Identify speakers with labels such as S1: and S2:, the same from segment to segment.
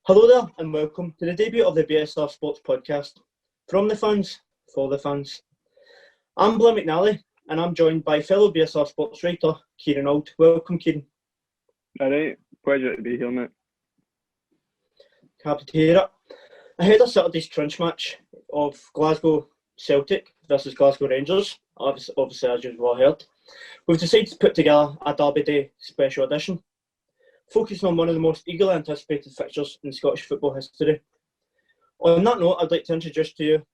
S1: Hello there and welcome to the debut of the BSR Sports Podcast. From the fans, for the fans. I'm Blair McNally and I'm joined by fellow BSR Sports writer Kieran Auld. Welcome, Kieran.
S2: Alright, pleasure to be here, mate.
S1: Happy to hear it. Ahead of Saturday's crunch match of Glasgow Celtic versus Glasgow Rangers, obviously as you've all heard, we've decided to put together a Derby Day special edition, focusing on one of the most eagerly anticipated fixtures in Scottish football history. On that note, I'd like to introduce to you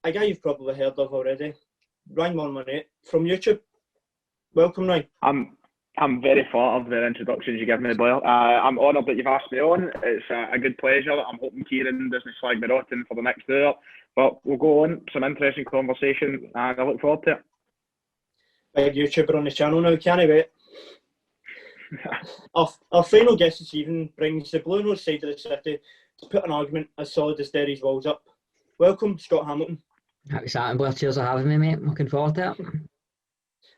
S1: a guy you've probably heard of already, Ryan118 from YouTube. Welcome, Ryan.
S2: I'm very flattered with the introductions you give me, Blair. I'm honoured that you've asked me on. It's a good pleasure. I'm hoping Kieran doesn't slag me rotten for the next hour, but we'll go on. Some interesting conversation, and I look forward to it.
S1: Big YouTuber on the channel now, can't wait. Our final guest this evening brings the Blue Nose side of the city to put an argument as solid as Derry's walls up. Welcome, Scott Hamilton.
S3: Happy Saturday, Blair. Cheers for having me, mate. Looking forward to it.
S1: I'm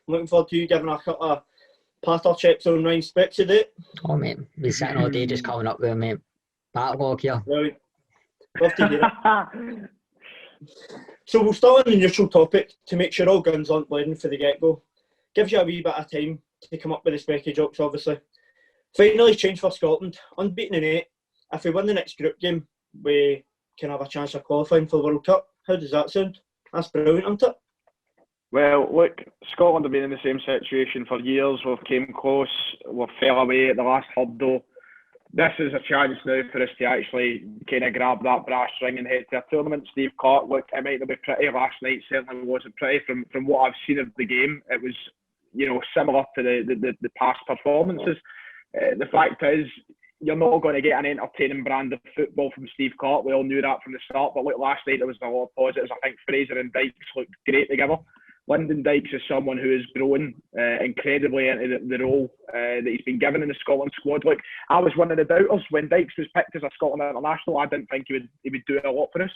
S1: looking forward to you giving a couple of patter checks on Ryan's specs today.
S3: Oh, mate. Been sitting all day just coming up with him, mate. Backlog here.
S1: Right. Love to hear it. So we'll start on the neutral topic to make sure all guns aren't blazing for the get-go. Gives you a wee bit of time to come up with the specky jokes, obviously. Finally, change for Scotland. Unbeaten in 8. If we win the next group game, we can have a chance of qualifying for the World Cup. How does that sound? That's brilliant, isn't it?
S2: Well, look, Scotland have been in the same situation for years. We've came close, we've fell away at the last hurdle. This is a chance now for us to actually kind of grab that brass ring and head to a tournament. Steve Clark, look, it might not be pretty. Last night certainly wasn't pretty. From what I've seen of the game, it was, similar to the past performances. The fact is, you're not going to get an entertaining brand of football from Steve Clark. We all knew that from the start. But look, last night there was a lot of positives. I think Fraser and Dykes looked great together. Lyndon Dykes is someone who has grown incredibly into the role that he's been given in the Scotland squad. Look, I was one of the doubters when Dykes was picked as a Scotland international. I didn't think he would do a lot for us.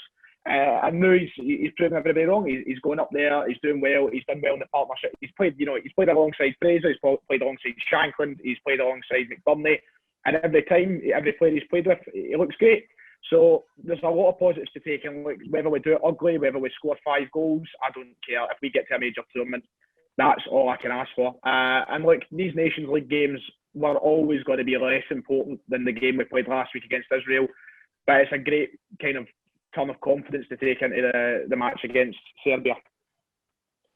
S2: And now he's proven everybody wrong. He's going up there. He's doing well. He's done well in the partnership. He's played alongside Fraser. He's played alongside Shankland. He's played alongside McBurney. And every player he's played with, he looks great. So there's a lot of positives to take in. Like, whether we do it ugly, whether we score 5 goals, I don't care. If we get to a major tournament, that's all I can ask for. And look, these Nations League games were always going to be less important than the game we played last week against Israel. But it's a great kind of turn of confidence to take into the match against Serbia.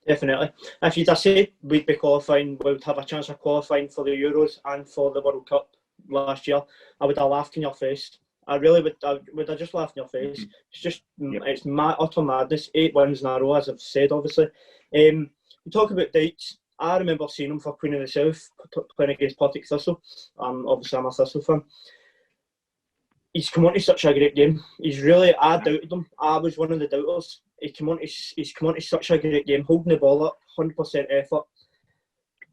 S1: Definitely. If you'd have said we'd be qualifying, we would have a chance of qualifying for the Euros and for the World Cup last year, I would have laughed in your face. I really would. I would have just laughed in your face. It's just, it's utter madness. 8 wins in a row, as I've said, obviously. We talk about Dykes. I remember seeing him for Queen of the South, playing against Partick Thistle. Obviously, I'm a Thistle fan. He's come on to such a great game. I doubted him. I was one of the doubters. He's come on to such a great game, holding the ball up, 100% effort.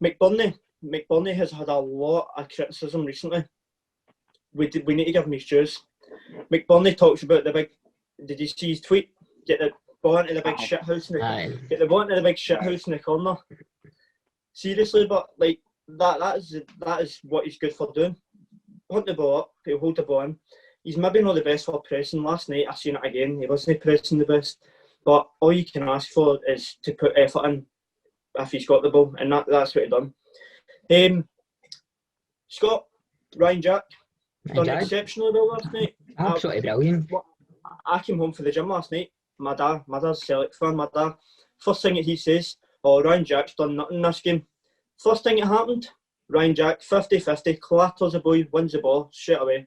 S1: McBurney has had a lot of criticism recently. We need to give him his dues. McBurney talks about the big. Did you see his tweet? Get the ball into the big shit house in the corner. Seriously, but like that is what he's good for doing. Hunt the ball up. He'll hold the ball in. He's maybe not the best for pressing. Last night I seen it again. He wasn't pressing the best. But all you can ask for is to put effort in if he's got the ball, and that's what he done. Scott, Ryan Jack. Done exceptionally well last night.
S3: Absolutely brilliant.
S1: I came home from the gym last night. My dad's a Celtic fan. My dad, first thing that he says, Ryan Jack's done nothing in this game. First thing that happened, Ryan Jack, 50-50, clatters the boy, wins the ball, straight away.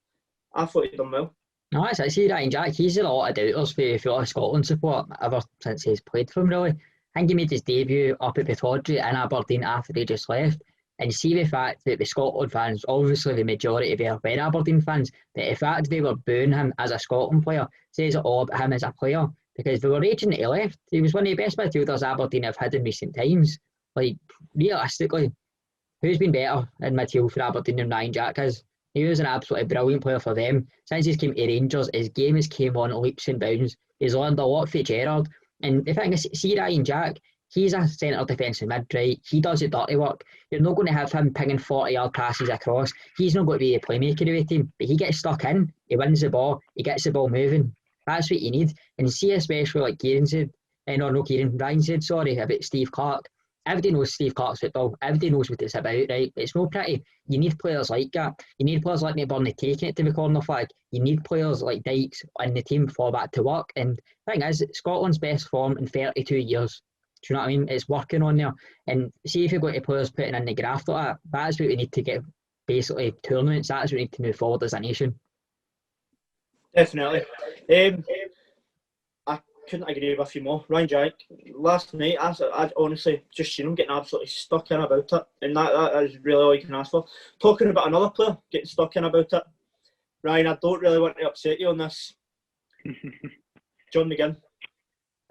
S1: I thought he'd done well.
S3: No, I see Ryan Jack. He's had a lot of doubters for all Scotland support ever since he's played for him, really. I think he made his debut up at Pittodrie in Aberdeen after he just left. And you see the fact that the Scotland fans, obviously the majority of them were Aberdeen fans, but the fact they were booing him as a Scotland player says it all about him as a player. Because they were raging that he left. He was one of the best midfielders Aberdeen have had in recent times. Like, realistically, who's been better in midfield for Aberdeen than Ryan Jack is? He was an absolutely brilliant player for them. Since he's came to Rangers, his game has came on leaps and bounds. He's learned a lot from Gerrard. And the thing is, see Ryan Jack, He's a centre defensive mid, right? He does the dirty work. You're not going to have him pinging 40-yard passes across. He's not going to be a playmaker of the team, but he gets stuck in, he wins the ball, he gets the ball moving. That's what you need. And you see, especially like Kieran said, Ryan said, sorry, about Steve Clark. Everybody knows Steve Clark's football. Everybody knows what it's about, right? It's not pretty. You need players like that. You need players like McBurney taking it to the corner flag. You need players like Dykes in the team for that to work. And the thing is, Scotland's best form in 32 years. Do you know what I mean? It's working on there. And see if you've got players putting in the graft like that, that's what we need to get, basically, tournaments. That's what we need to move forward as a nation.
S1: Definitely. I couldn't agree with you more. Ryan Jack, last night, I honestly just seen him getting absolutely stuck in about it. And that is really all you can ask for. Talking about another player getting stuck in about it, Ryan, I don't really want to upset you on this. John McGinn.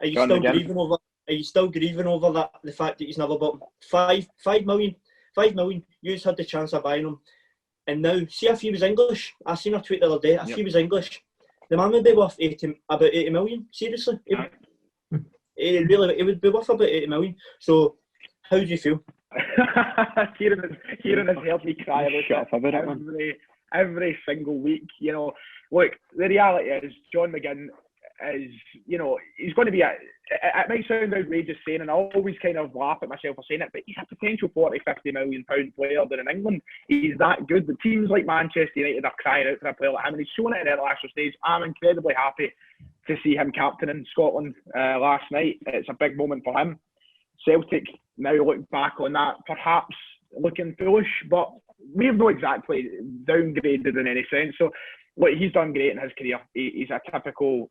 S1: Are you still grieving over that? The fact that he's never bought 5 million. 5 million. You had the chance of buying him, and now see if he was English. I seen a tweet the other day. If he was English, the man would be worth about 80 million. Seriously, he would be worth about 80 million. So, how do you feel?
S2: Kieran has helped me cry about it every single week. You know, look, the reality is John McGinn is, you know, he's going to be it might sound outrageous saying, and I always kind of laugh at myself for saying it, but he's a potential 40-50 million pound player there in England. He's that good. The teams like Manchester United are crying out for a player like him, and he's shown it in the international stage. I'm incredibly happy to see him captaining Scotland last night. It's a big moment for him. Celtic now look back on that, perhaps looking foolish, but we've not exactly downgraded in any sense. So, look, he's done great in his career. He's a typical...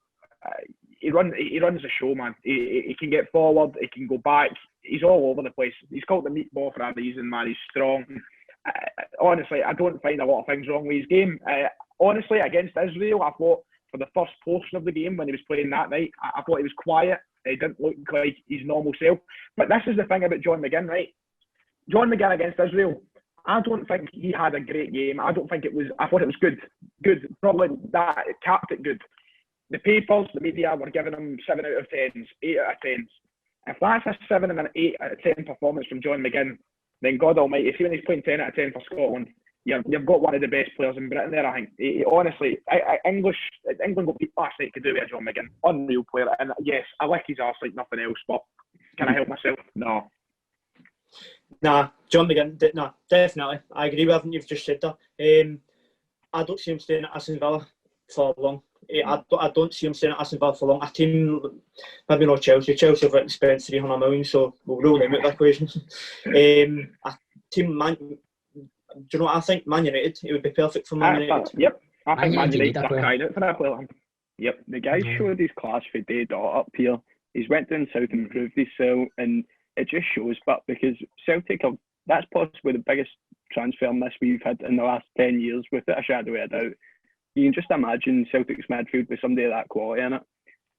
S2: He runs the show, man. He can get forward, he can go back. He's all over the place. He's called the meatball for a reason, man. He's strong. Honestly, I don't find a lot of things wrong with his game. Honestly, against Israel, I thought for the first portion of the game when he was playing that night, I thought he was quiet. He didn't look like his normal self. But this is the thing about John McGinn, right? John McGinn against Israel, I don't think he had a great game. I thought it was good. Good. Probably that, it capped it good. The papers, the media were giving him 7 out of 10s, 8 out of 10s. If that's a 7 and an 8 out of 10 performance from John McGinn, then God Almighty, see when he's playing 10 out of 10 for Scotland, you've got one of the best players in Britain there, I think. Honestly, England got beat last night to do with John McGinn. Unreal player. And yes, I like his arse like nothing else, but can I help myself? No.
S1: Nah, John McGinn, definitely. I agree with everything you've just said there. I don't see him staying at Aston Villa for long. I don't see him staying at Aston Villa for long. A team, maybe not Chelsea. Chelsea have spent 300 million, so we'll rule them out the equation. A team, do you know what I think? Man United, it would be perfect for Man United.
S2: Yep, I think Man United are crying out for that player. Yep, the guy showed his class for day dot up here. He's went down south and improved himself, and it just shows. But because Celtic that's possibly the biggest transfer miss we've had in the last 10 years, without a shadow of a doubt. You can just imagine Celtic's midfield with somebody of that quality in it.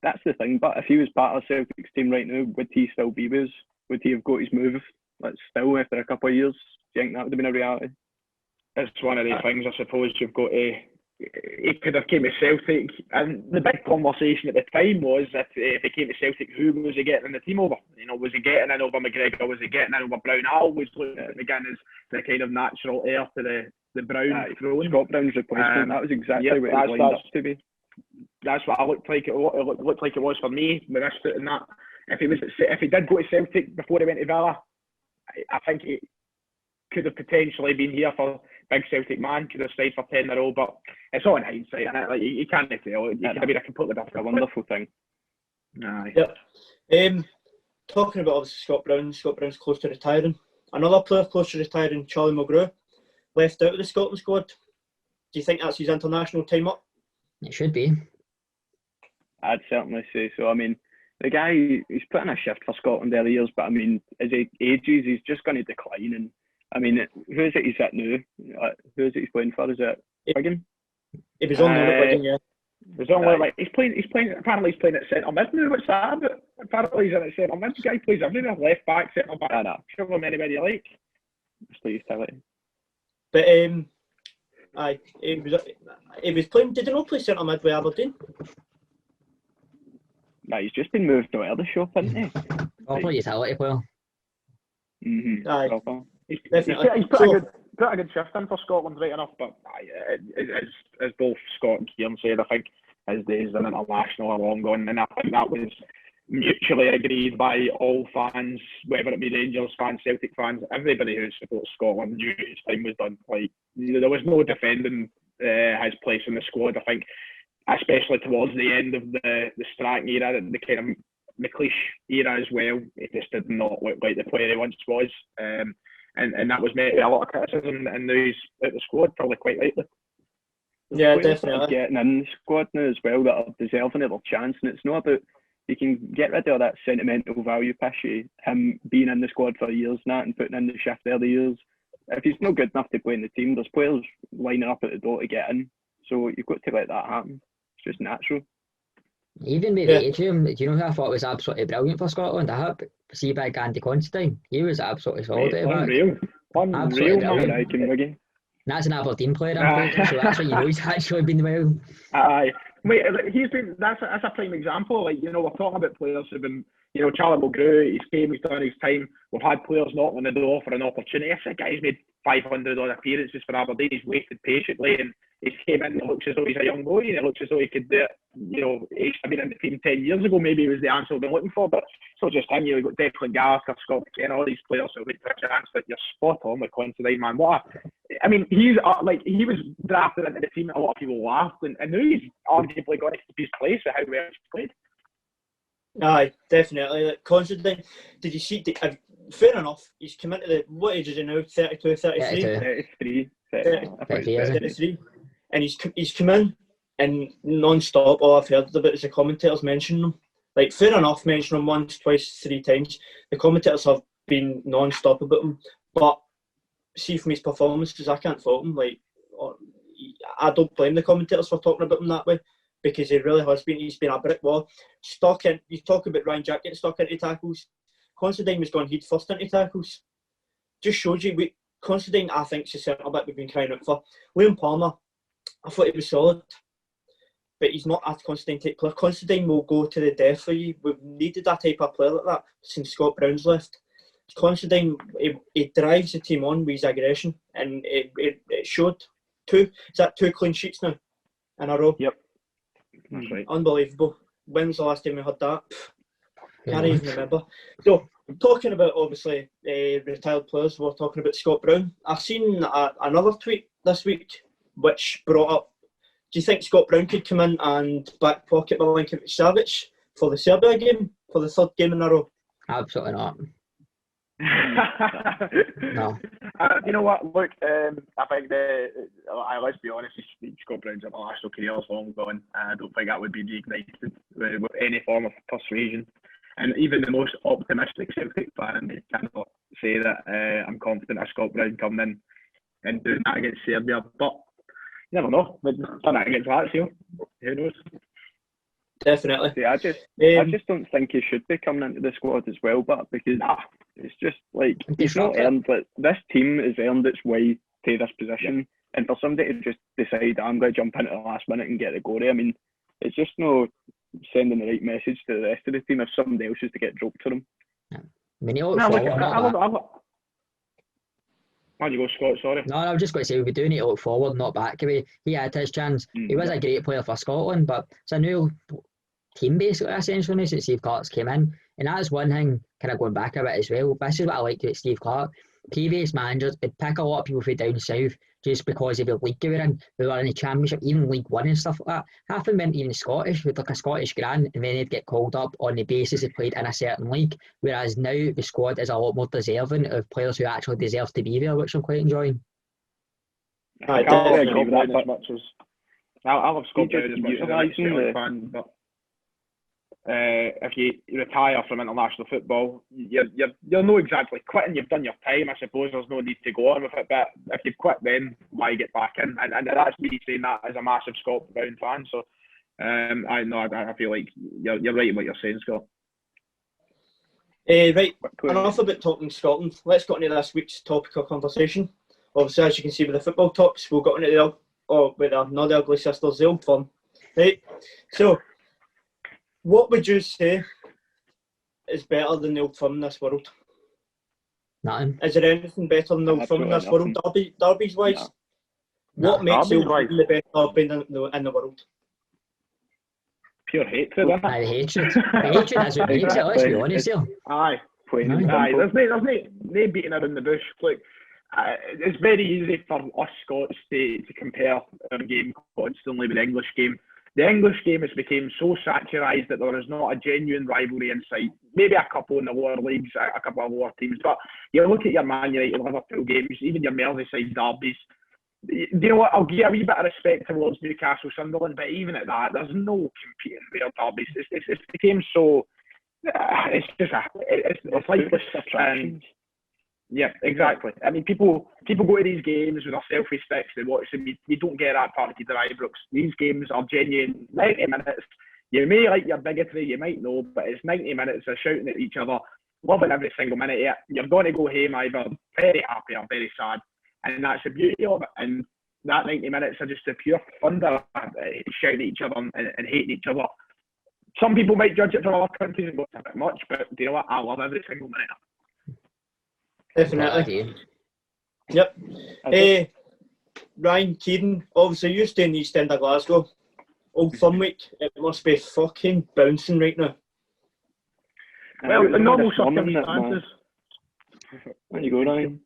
S2: That's the thing. But if he was part of Celtic's team right now, would he still be with us? Would he have got his move still after a couple of years? Do you think that would have been a reality? It's one of these things, I suppose, you've got to... He could have came to Celtic, and the big conversation at the time was if he came to Celtic, who was he getting in the team over? You know, was he getting in over McGregor? Was he getting in over Brown? I always looked at McGinn as the kind of natural heir to the Brown throne.
S4: Scott Brown's replacement. That was exactly what it was lined up to be.
S2: That's what it looked like. It looked like it was for me. With this foot and that, if he did go to Celtic before he went to Villa, I think he could have potentially been here for big Celtic man. Could have stayed for 10 in a row, but it's all in hindsight, isn't it? Like you can't tell. It could have been a completely different.
S4: A wonderful thing.
S2: Aye.
S1: Yep. Talking about obviously Scott Brown's close to retiring. Another player close to retiring, Charlie Mulgrew, left out of the Scotland squad. Do you think that's his international time up?
S3: It should be.
S4: I'd certainly say so. I mean, the guy, he's put in a shift for Scotland early years, but I mean, as he ages, he's just going to decline. And I mean, who is it he's at now? Who is it he's playing for? Is it Wigan?
S1: He was on the Wigan, yeah.
S2: He's on like he's playing. Apparently, he's playing at centre mid now. What's that about? Apparently, he's in at centre mid. The guy plays everywhere, left back, centre back. Show him anywhere you like.
S4: It's the utility.
S1: But he was playing. Did he not play centre mid with Aberdeen?
S4: Nah, he's just been moved out of the shop, hasn't he?
S3: Proper utility player.
S1: Aye,
S2: He's
S1: definitely.
S2: put a good shift in for Scotland, right enough. But as both Scott and Kieran said, I think his days as an international are long gone, and I think that was mutually agreed by all fans, whether it be Rangers fans, Celtic fans, everybody who supports Scotland knew his time was done. Like, there was no defending his place in the squad. I think, especially towards the end of the Strachan era, the kind of McLeish era as well, he just did not look like the player he once was. And that was met with a lot of criticism, and now he's at the squad, probably quite rightly.
S1: Yeah,
S4: Players that
S1: definitely.
S4: are getting in the squad now as well that are deserving of their chance, and it's not about, you can get rid of that sentimental value issue, him being in the squad for years and that, and putting in the shift there the years. If he's not good enough to play in the team, there's players lining up at the door to get in, so you've got to let that happen. It's just natural.
S3: Even with Adrian, do you know who I thought was absolutely brilliant for Scotland? I hope see big Andy Considine. He was absolutely solid.
S2: Unreal, man.
S4: I can begin.
S3: That's an Aberdeen player, I'm pretty sure, so that's what you know he's actually been well.
S2: Aye. Wait, he's been, that's a prime example. Like, we're talking about players who've been, Charlie Mulgrew, he's came, he's done his time. We've had players knocking on the door for an opportunity. This guy's made 500 odd appearances for Aberdeen. He's waited patiently, and he's came in and it looks as though he's a young boy, and it looks as though he could do it. He should have been in the team 10 years ago, maybe was the answer we've been looking for, but it's not just him. You've got Declan Gallagher, Scott McKenna, all these players who wait for a chance. But you're spot on with Considine, man. He's he was drafted into the team, a lot of people laughed, and now he's arguably got to keep his place with how well he's played.
S1: Aye, definitely. Like, Considine, did you see? Fair enough. He's come into the, what age is he now? 32, 33? 33. And he's come in and non-stop. All I've heard about is the commentators mentioning him. Like, fair enough, mention him once, twice, 3 times. The commentators have been non-stop about him. But see, from his performances, I can't fault him. Like, I don't blame the commentators for talking about him that way, because he really has been. He's been a brick wall. You talk about Ryan Jack getting stuck into tackles. Considine was going head first into tackles. Just shows you, Considine, I think, is the centre-back we've been crying out for. Liam Palmer, I thought he was solid, but he's not a Considine type player. Considine will go to the death for you. We've needed that type of player like that since Scott Brown's left. Considine, he drives the team on with his aggression, and it showed. Is that 2 clean sheets now in a row?
S2: Yep. That's right.
S1: Unbelievable. When was the last time we had that? Can't even remember. So, talking about, obviously, retired players, we're talking about Scott Brown. I've seen another tweet this week which brought up, do you think Scott Brown could come in and back pocket Milinkovic-Savic for the Serbia game, for the 3rd game in a row?
S3: Absolutely not. No.
S2: You know what? Look, I think let's be honest, Scott Brown's international career is long gone. I don't think that would be reignited with any form of persuasion. And even the most optimistic Celtic fan cannot say that I'm confident of Scott Brown coming in and doing that against Serbia. But you never know. We've done that against Lazio. Who knows?
S1: Definitely.
S4: See, I just don't think he should be coming into the squad as well, but because it's just like he's not earned. But this team has earned its way to this position, and for somebody to just decide I'm going to jump into the last minute and get the goal, I mean, it's just no sending the right message to the rest of the team if somebody else is to get dropped for him.
S3: I mean, he looked forward,
S2: On you go, Scott, sorry.
S3: No, I was just going to say, we do need to look forward, not back. He had his chance. He was a great player for Scotland, but it's a new team, basically, essentially, since Steve Clark's came in. And that's one thing, kind of going back a bit as well. This is what I liked about Steve Clark. Previous managers would pick a lot of people from down south just because of the league they were in. They were in the Championship, even League One and stuff like that. Half of them weren't even Scottish, with like a Scottish grant, and then they'd get called up on the basis they played in a certain league. Whereas now the squad is a lot more deserving of players who actually deserve to be there, which I'm quite enjoying.
S2: I can't agree with that as much as I love Scott Brown as much as I'm a Celtic fan, but if you retire from international football, you'll know exactly quitting. You've done your time. I suppose there's no need to go on with it. But if you've quit, then why get back in? And that's me saying that as a massive Scott Brown fan. So I feel like you're right in what you're saying, Scott.
S1: Right, enough about talking Scotland. Let's get into this week's topic of conversation. Obviously, as you can see with the football talks, we'll get into with the Not the Ugly Sisters, the old fun. Right, so what would you say is better than the Old Firm in this world?
S3: Nothing.
S1: Is there anything better than the Old Firm in this world, derbies wise?
S3: No.
S1: What makes the Old Firm the best derby in the world?
S2: Pure hatred, isn't it?
S3: Aye, the hatred. The hatred is what makes it, let's be honest here.
S2: Aye.
S3: Aye.
S2: There's no beating around the bush. Look, it's very easy for us Scots to compare our game constantly with the English game. The English game has become so satirised that there is not a genuine rivalry in sight. Maybe a couple in the lower leagues, a couple of lower teams, but you look at your Man United, Liverpool games, even your Merseyside derbies. You know what? I'll give a wee bit of respect towards Newcastle, Sunderland, but even at that, there's no competing with their derbies. It's became so. It's just it's lifeless. Yeah, exactly. I mean, people go to these games with their selfie sticks, they watch them. You don't get that part of the Ibrox. These games are genuine. 90 minutes. You may like your bigotry, you might know, but it's 90 minutes of shouting at each other, loving every single minute of it. You're going to go home either very happy or very sad. And that's the beauty of it. And that 90 minutes are just a pure thunder, shouting at each other and hating each other. Some people might judge it from other countries and go, it's a bit much, but do you know what? I love every single minute.
S1: Definitely. Yep. Ryan, Kieran, obviously you stay in the East End of Glasgow. Old Firm week, it must be fucking bouncing right now.
S2: Well, in normal circumstances.
S4: When you go, Ryan?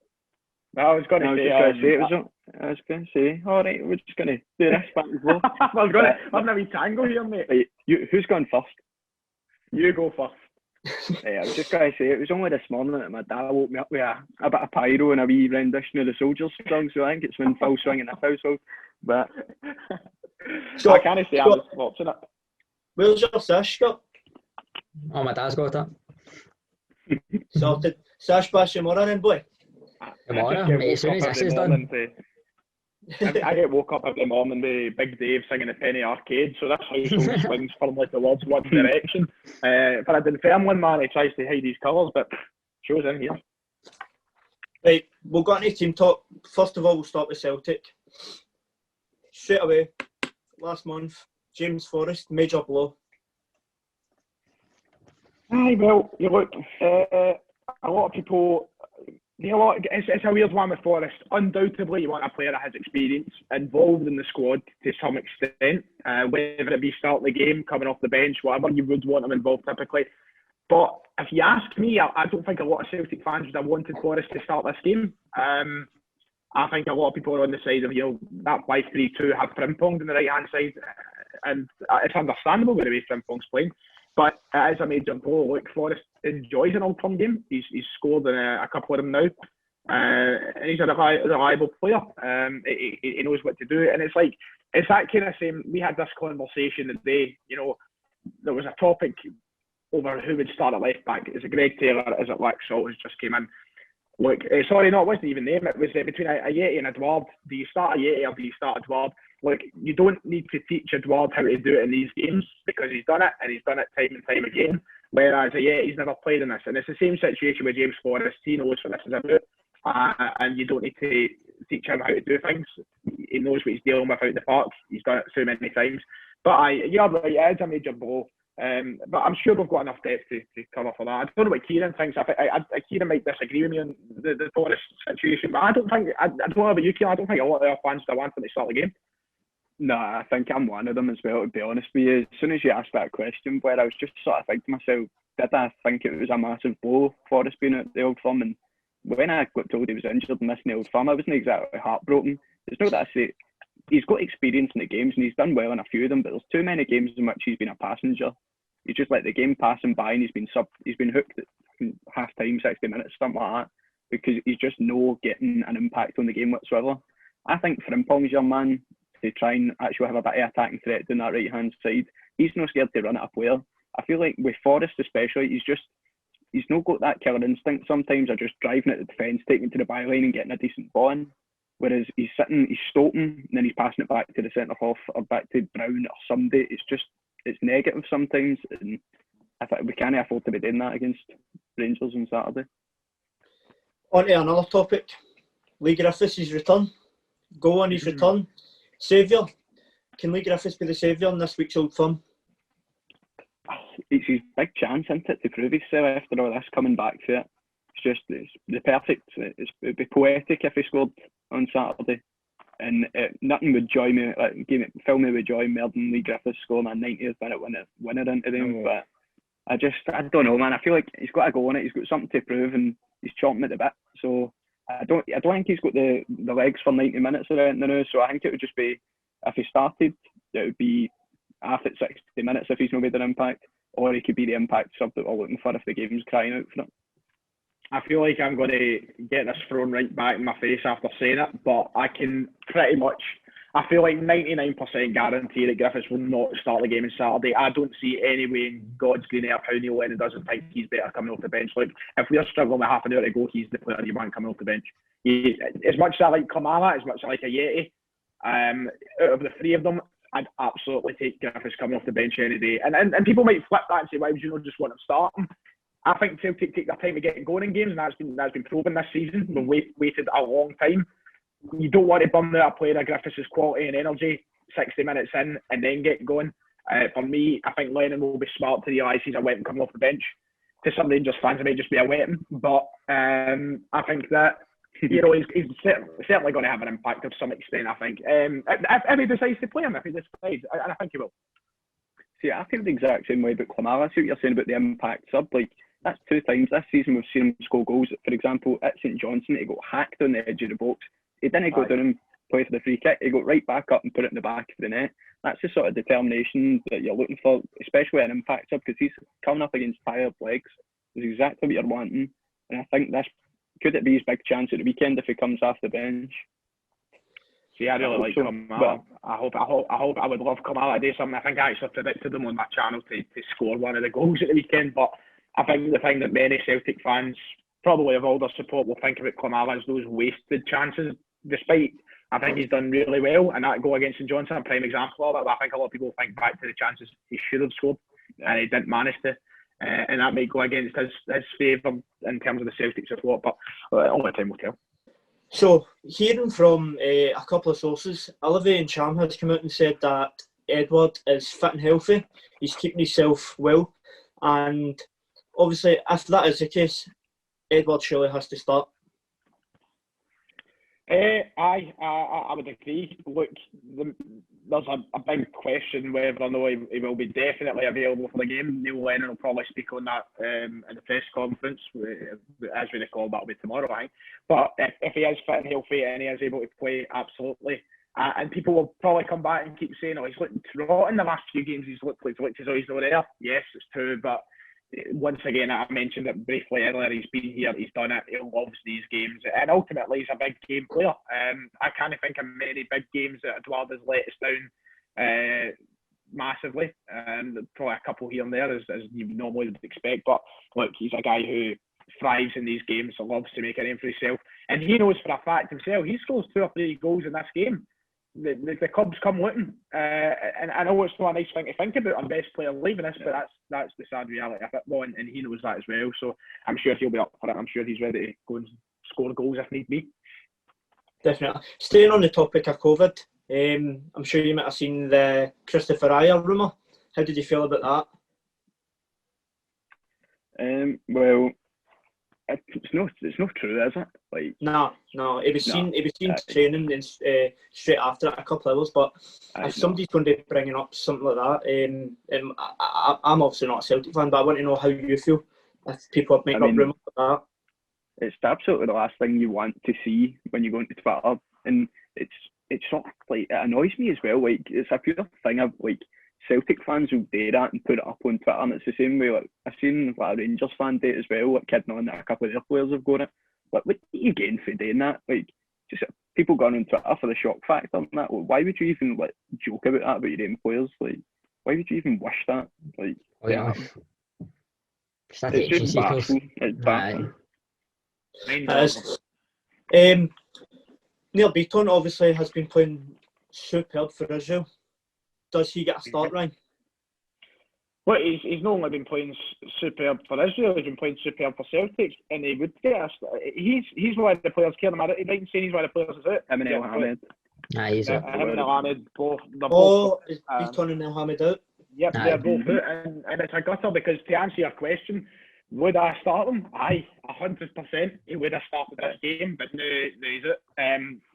S2: I was going to
S4: say, all right, we're just going to do this back and forth.
S2: I'm having a wee tango here, mate.
S4: Right, who's going first?
S2: You go first.
S4: I was just going to say, it was only this morning that my dad woke me up with a bit of pyro and a wee rendition of the Soldiers song, so I think it's in full swing in this household. But
S2: so I can't say I was watching it.
S1: Where's your sash, Scott?
S3: Oh, my dad's got that.
S1: Sorted. Sash bash tomorrow then, boy.
S3: Tomorrow, mate, as soon as this is done.
S2: I get woke up every morning with Big Dave singing the Penny Arcade, so this household swings firmly towards one direction. For a Dunfermline man, he tries to hide his colours, but shows in here.
S1: Right, we'll go into team talk. First of all, we'll start with Celtic. Straight away, last month, James Forrest, major blow.
S2: Aye, well, you look, a lot of people... You know what, it's a weird one with Forrest. Undoubtedly, you want a player that has experience involved in the squad to some extent, whether it be starting the game, coming off the bench, whatever, you would want him involved typically. But if you ask me, I don't think a lot of Celtic fans would have wanted Forrest to start this game. I think a lot of people are on the side of, that 5-3-2 have Frimpong on the right-hand side, and it's understandable with the way Frimpong's playing. But it is a major blow. Look, Forrest enjoys an Old Firm game. He's scored in a couple of them now. And he's a reliable player. He knows what to do. And it's that kind of same. We had this conversation today. There was a topic over who would start at left back. Is it Greg Taylor? Is it Lex Salt who's just came in? Look, it wasn't even them. It was between Ajeti and Edouard. Do you start Ajeti or do you start Edouard? Look, you don't need to teach Edouard how to do it in these games because he's done it and he's done it time and time again. Whereas Ajeti's never played in this, and it's the same situation with James Forrest. He knows what this is about, and you don't need to teach him how to do things. He knows what he's dealing with out the park. He's done it so many times. But you're right, it is a major blow. But I'm sure we've got enough depth to cover for that. I don't know what Kieran thinks. Kieran might disagree with me on the Forrest situation, but I don't know about you, Kieran. I don't think a lot of our fans want him to start the game.
S4: Nah, I think I'm one of them as well, to be honest with you. As soon as you asked that question, Blair, I was just sort of thinking to myself, did I think it was a massive blow for us being at the Old Firm? And when I got told he was injured and missing the Old Firm, I wasn't exactly heartbroken. It's not that I say he's got experience in the games and he's done well in a few of them, but there's too many games in which he's been a passenger. He's just let the game pass him by and he's been hooked at half time, 60 minutes, something like that, because he's just no getting an impact on the game whatsoever. I think Frimpong's your man to try and actually have a bit of attacking threat down that right hand side. He's not scared to run at a player. I feel like with Forrest especially, he's not got that killer instinct sometimes, or just driving at the defence, taking it to the byline and getting a decent ball in. Whereas he's stopping and then he's passing it back to the centre half or back to Brown or somebody. It's negative sometimes, and I think we can't afford to be doing that against Rangers on Saturday.
S1: On to another topic. Lee Griffiths' return. Go on his return. Saviour. Can Lee Griffiths be the saviour in this week's Old Firm?
S4: it's his big chance, isn't it, to prove himself after all this, coming back to it. It's the perfect. It'd be poetic if he scored on Saturday, and nothing would joy me, fill me with joy more than Lee Griffiths scoring a 90th minute winner into them. But I don't know, man. I feel like he's got to go on it. He's got something to prove, and he's chomping at the bit. So I don't think he's got the legs for 90 minutes or anything now. So I think it would just be, if he started, it would be half at 60 minutes if he's not made an impact, or he could be the impact sub that we're looking for if the game's crying out for it.
S2: I feel like I'm going to get this thrown right back in my face after saying it, but I can pretty much, I feel like 99% guarantee that Griffiths will not start the game on Saturday. I don't see any way in God's green earth how Neil Lennon doesn't think he's better coming off the bench. Like, if we're struggling with half an hour to go, he's the player you want coming off the bench. As much as I like Kamara, as much as I like a Yeti, out of the three of them, I'd absolutely take Griffiths coming off the bench any day. And people might flip that and say, why would you not just want him starting? I think Celtic take their time to get going in games, and that's been proven this season. We've waited a long time. You don't want to burn out a player of Griffiths' quality and energy 60 minutes in and then get going. For me, I think Lennon will be smart to realise he's a weapon coming off the bench. To some Rangers fans, it may just be a weapon, but I think that he's certainly going to have an impact to some extent. I think if he decides to play him, and I think he will.
S4: See, I feel the exact same way about Kamara. See what you're saying about the impact sub. Like, that's 2 times this season we've seen him score goals. For example, at St Johnstone, he got hacked on the edge of the box. He didn't go down and play for the free kick. He got right back up and put it in the back of the net. That's the sort of determination that you're looking for, especially an impact sub, because he's coming up against tired legs. It's exactly what you're wanting. And I think could it be his big chance at the weekend if he comes off the bench?
S2: See, I really like Kamara. I would love Kamara to do something. I think I actually predicted him on my channel to score one of the goals at the weekend, but I think the thing that many Celtic fans, probably of all their support, will think about Kamara is those wasted chances. Despite, I think he's done really well, and that goal against St Johnstone, a prime example of it. But I think a lot of people think back to the chances he should have scored, and he didn't manage to. And that might go against his favour in terms of the Celtic support, but only time will tell.
S1: So, hearing from a couple of sources, Olivier and Cham has come out and said that Edward is fit and healthy. He's keeping himself well, and obviously, if that is the case, Edward surely has to start.
S2: I would agree. Look, there's a big question whether or not he will be definitely available for the game. Neil Lennon will probably speak on that in the press conference. As we recall, that'll be tomorrow, I think. But if he is fit and healthy and he is able to play, absolutely. And people will probably come back and keep saying, he's looked rotten the last few games. He's looked as though he's not there. Yes, it's true, but once again, I mentioned it briefly earlier, he's been here, he's done it, he loves these games, and ultimately he's a big game player. I can't think of many big games that Edouard has let us down massively. Probably a couple here and there, as you normally would expect, but look, he's a guy who thrives in these games, loves to make a name for himself, and he knows for a fact himself, he scores 2 or 3 goals in this game. The Cubs come looking, and I know it's not a nice thing to think about, our best player leaving us, but that's the sad reality of it, and he knows that as well. So I'm sure he'll be up for it. I'm sure he's ready to go and score goals if need be.
S1: Definitely. Staying on the topic of COVID, I'm sure you might have seen the Christopher Ayer rumour. How did you feel about
S4: that? Well, it's not true, is it? Like,
S1: no. It was seen training and straight after it, a couple of hours. But if somebody's going to be bringing up something like that, I'm obviously not a Celtic fan, but I want to know how you feel if people make up rumours like that.
S4: It's absolutely the last thing you want to see when you go into Twitter, and it's sort of like, it annoys me as well. Like, it's a pure thing of like, Celtic fans will do that and put it up on Twitter, and it's the same way, like, I've seen a Rangers fan do it as well, like kidding on that a couple of their players have got it. Like, what are you getting for doing that? Like, just people going on Twitter for the shock factor and that. Why would you even like joke about that about your own players? Like, why would you even wish that? Like, it's just baffling. It's baffling.
S1: Neil Beaton obviously has been playing superb for Israel. Does he get a start, Ryan?
S2: Well, he's not only been playing superb for Israel, he's been playing superb for Celtic, and he would get a start. He's one of the players, Kieran Auld, right in saying he's one of the players that's out.
S4: Hamilton and Youtuber.
S3: He's
S2: Hamilton and Youtuber, both.
S1: Is Beaton and Hamid out?
S2: Yep, they're both out, and it's a gutter because to answer your question, would I start him? Aye, 100%. He would have started this game, but no, he's it.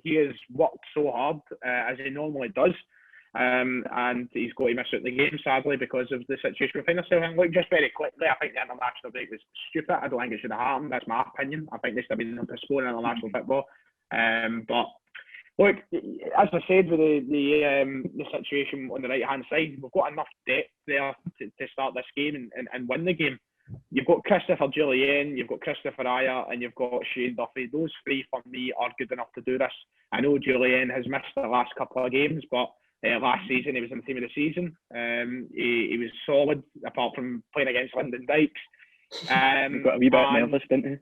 S2: He has worked so hard as he normally does, and he's got to miss out the game sadly because of the situation we find ourselves in. Look, just very quickly, I think the international break was stupid. I don't think it should have happened. That's my opinion. I think they should have been postponing international football. But look, as I said, with the situation on the right hand side, we've got enough depth there to start this game and win the game. You've got Christopher Jullien, you've got Christopher Ayer, and you've got Shane Duffy. Those three for me are good enough to do this. I know Jullien has missed the last couple of games, but last season he was in the team of the season. He was solid, apart from playing against Lyndon Dykes.
S4: Got a wee bit nervous, didn't he?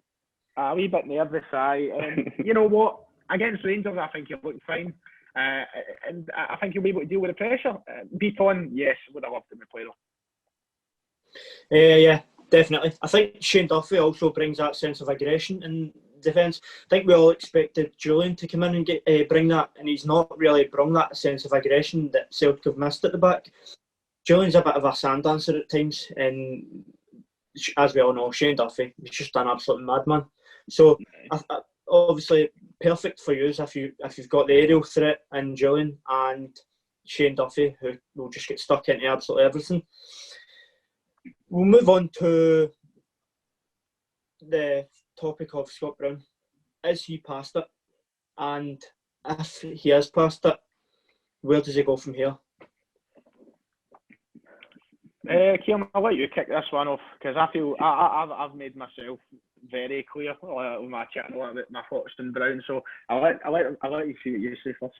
S2: A wee bit nervous, aye. You know what? Against Rangers, I think he'll look fine. And I think he'll be able to deal with the pressure. Beat on, yes, would have loved him to play though.
S1: Yeah, definitely. I think Shane Duffy also brings that sense of aggression in defence. I think we all expected Jullien to come in and bring that, and he's not really brought that sense of aggression that Celtic have missed at the back. Julien's a bit of a sand dancer at times, and as we all know, Shane Duffy, he's just an absolute madman. So obviously, perfect for you if you've got the aerial threat in Jullien and Shane Duffy, who will just get stuck into absolutely everything. We'll move on to the topic of Scott Brown. Is he past it? And if he is past it, where does he go from here?
S2: Kieran, I'll let you kick this one off because I feel I've made myself very clear on my channel about my thoughts on Brown. So I'll let you see what you say first.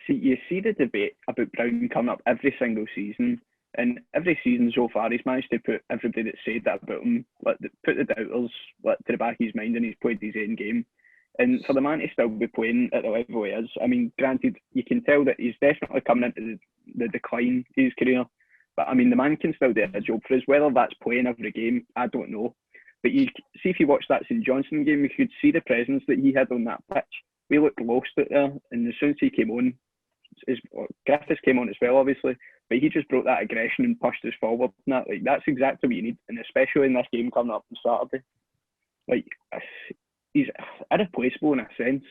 S4: You see the debate about Brown coming up every single season, and every season so far he's managed to put everybody that said that about him, put the doubters to the back of his mind, and he's played his own game. And for the man to still be playing at the level he is, I mean, granted, you can tell that he's definitely coming into the decline of his career. But I mean, the man can still do a job for us. Whether that's playing every game, I don't know. But you see, if you watch that St Johnstone game, you could see the presence that he had on that pitch. We looked lost out there, and as soon as he came on, Griffiths came on as well, obviously. But he just brought that aggression and pushed us forward. And that's exactly what you need, and especially in this game coming up on Saturday. Like, he's irreplaceable in a sense.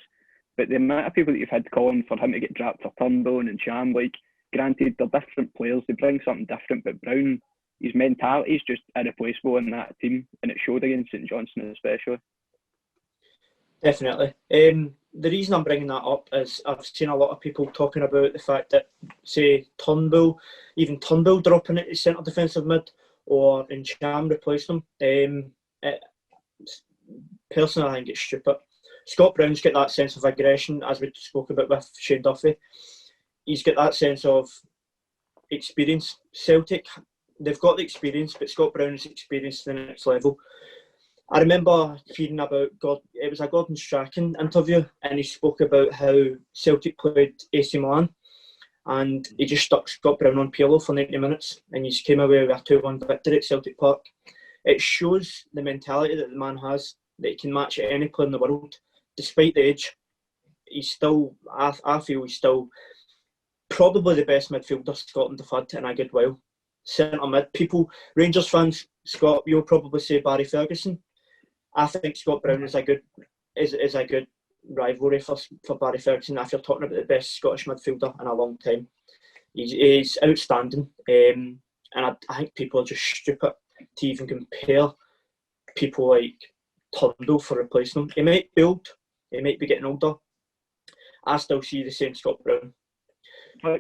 S4: But the amount of people that you've had calling for him to get dropped for Turnbull and Sham, like, granted, they're different players, they bring something different, but Brown, his mentality is just irreplaceable in that team, and it showed against St Johnstone especially.
S1: Definitely. The reason I'm bringing that up is I've seen a lot of people talking about the fact that, say, Turnbull dropping it to centre defensive mid, or in Sham replacing him. Personally, I think it's stupid. Scott Brown's got that sense of aggression, as we spoke about with Shane Duffy. He's got that sense of experience. Celtic, they've got the experience, but Scott Brown is experienced to the next level. I remember hearing about it was a Gordon Strachan interview, and he spoke about how Celtic played AC Milan, and he just stuck Scott Brown on Pirlo for 90 minutes, and he came away with a 2-1 victory at Celtic Park. It shows the mentality that the man has, that he can match any player in the world. Despite the age, he's still, I feel he's still probably the best midfielder Scotland have had in a good while. Centre mid. Rangers fans, Scott, you'll probably say Barry Ferguson. I think Scott Brown is a good rivalry for Barry Ferguson if you're talking about the best Scottish midfielder in a long time. He's outstanding, and I think people are just stupid to even compare people like Turnbull for replacing him. He might be old, he might be getting older. I still see the same Scott Brown.
S2: Brown,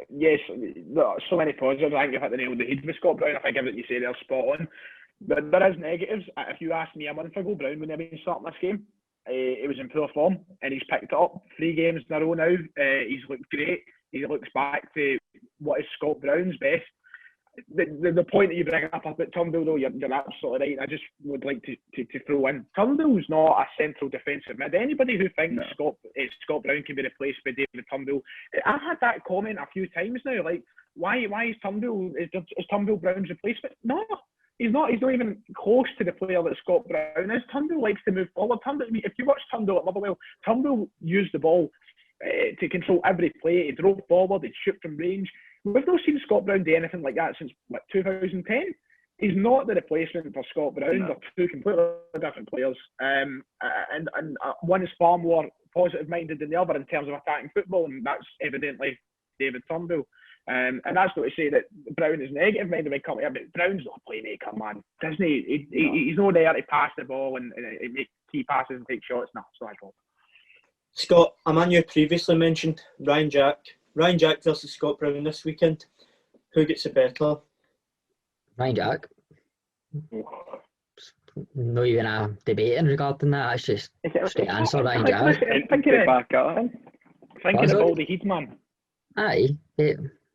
S2: yes, so many positives. I think you've hit the nail on the head with Scott Brown. I think everything you say there is spot on. But there is negatives. If you asked me a month ago, Brown would never been starting this game. He was in poor form, and he's picked it up 3 games in a row now. He's looked great. He looks back to what is Scott Brown's best. The point that you bring up about Turnbull, though, you're absolutely right. I just would like to throw in, Turnbull's not a central defensive mid. Anybody who thinks Scott Brown can be replaced by David Turnbull, I've had that comment a few times now. Like, why is Turnbull Brown's replacement? No, he's not. He's not even close to the player that Scott Brown is. Turnbull likes to move forward. If you watch Turnbull at Motherwell, Turnbull used the ball to control every play. He'd roll forward, he'd shoot from range. We've not seen Scott Brown do anything like that since 2010. He's not the replacement for Scott Brown.
S4: No.
S2: They're two completely different players. And one is far more positive-minded than the other in terms of attacking football, and that's evidently David Turnbull. And that's not to say that Brown is negative-minded when it comes to him, but Brown's not a playmaker, man. Doesn't he? He's not there to pass the ball and make key passes and take shots. No, it's not his fault.
S1: Scott, a man you previously mentioned, Ryan Jack. Ryan Jack versus Scott Brown this weekend. Who gets it better?
S3: Ryan Jack. No even a debate in regarding that. It's just straight answer, Ryan Jack.
S2: Thinking of all the Heat, man.
S3: Aye.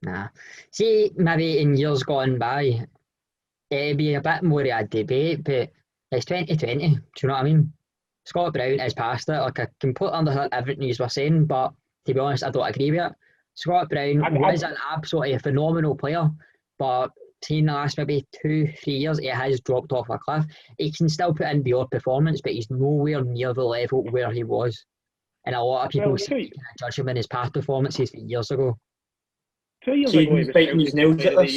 S3: Nah. See, maybe in years gone by, it'd be a bit more of a debate, but it's 2020. Do you know what I mean? Scott Brown is past it. Like, I can put under everything you were saying, but to be honest, I don't agree with it. Scott Brown was an absolutely phenomenal player, but in the last maybe 2-3 years, he has dropped off a cliff. He can still put in beyond performance, but he's nowhere near the level where he was. And a lot of people judge him in his past performances from years ago.
S2: 2 years ago, he was
S1: biting his nails at this.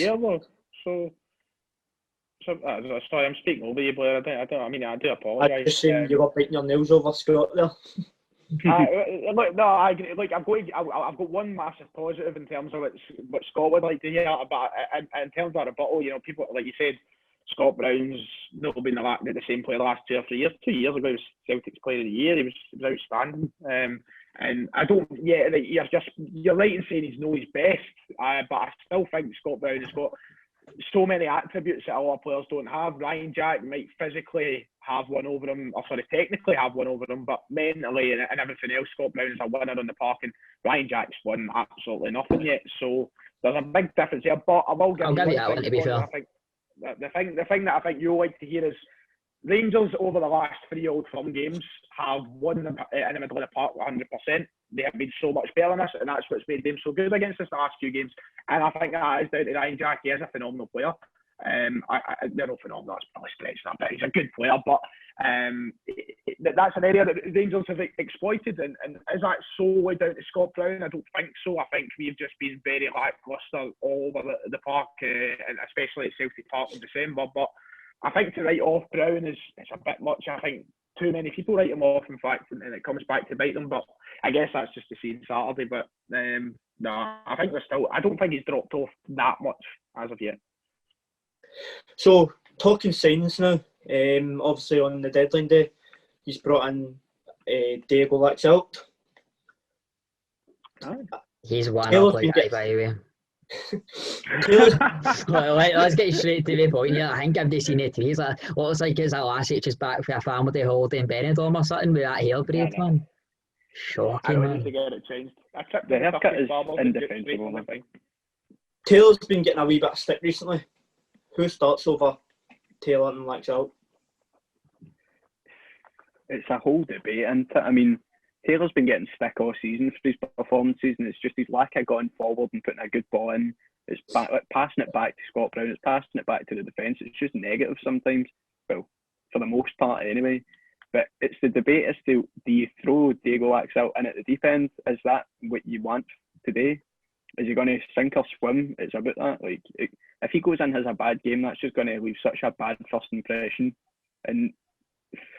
S2: Sorry, I'm speaking over you, Blair. I do apologise.
S1: I just saying you were biting your nails over Scott there.
S2: I agree. Like, I've got one massive positive in terms of what Scott would like to hear, but in terms of rebuttal, people, like you said, Scott Brown's not been the same player the last 2 or 3 years. 2 years ago, he was Celtic's Player of the Year. He was outstanding. And I don't, you're right in saying he's not his best, but I still think Scott Brown has got so many attributes that a lot of players don't have. Ryan Jack might physically have one over him, technically have one over him, but mentally and everything else, Scott Brown is a winner on the park, and Ryan Jack's won absolutely nothing yet. So there's a big difference here. But I'll give you that one, to be fair. The thing that I think you'll like to hear is Rangers over the last 3 Old Firm games have won in the middle of the park 100%. They have been so much better than us, and that's what's made them so good against us the last few games. And I think that is down to Ryan Jack. He is a phenomenal player. They're not phenomenal, that's probably stretching that, but he's a good player. But that's an area that Rangers have exploited. And is that solely down to Scott Brown? I don't think so. I think we've just been very lacklustre all over the park, and especially at Celtic Park in December. But I think to write off Brown is a bit much. I think too many people write him off, in fact, and it comes back to bite them. But I guess that's just to see on Saturday. But no, I think I don't think he's dropped off that much as of yet.
S1: So, talking signings now, obviously on the deadline day, he's brought in Diego Laxalt.
S3: He's one up like that, by the way. Let's get straight to the point here. I think I've just seen it too. He's like, what it's like is a lassie just back for a family holiday in Benidorm or something with that hair braid, man. Shocking, man.
S2: I need to get it changed.
S4: The haircut is indefensible, I think.
S1: Taylor's been getting a wee bit of stick recently. Who starts over Taylor and Laxalt?
S4: It's a whole debate, isn't it? I mean, Taylor's been getting stick all season for his performances, and it's just his lack of going forward and putting a good ball in. It's passing it back to Scott Brown, it's passing it back to the defence. It's just negative sometimes. Well, for the most part anyway. But it's the debate as to, do you throw Diego Laxalt in at the deep end? Is that what you want today? Is he going to sink or swim? It's about that. Like, if he goes in and has a bad game, that's just going to leave such a bad first impression. And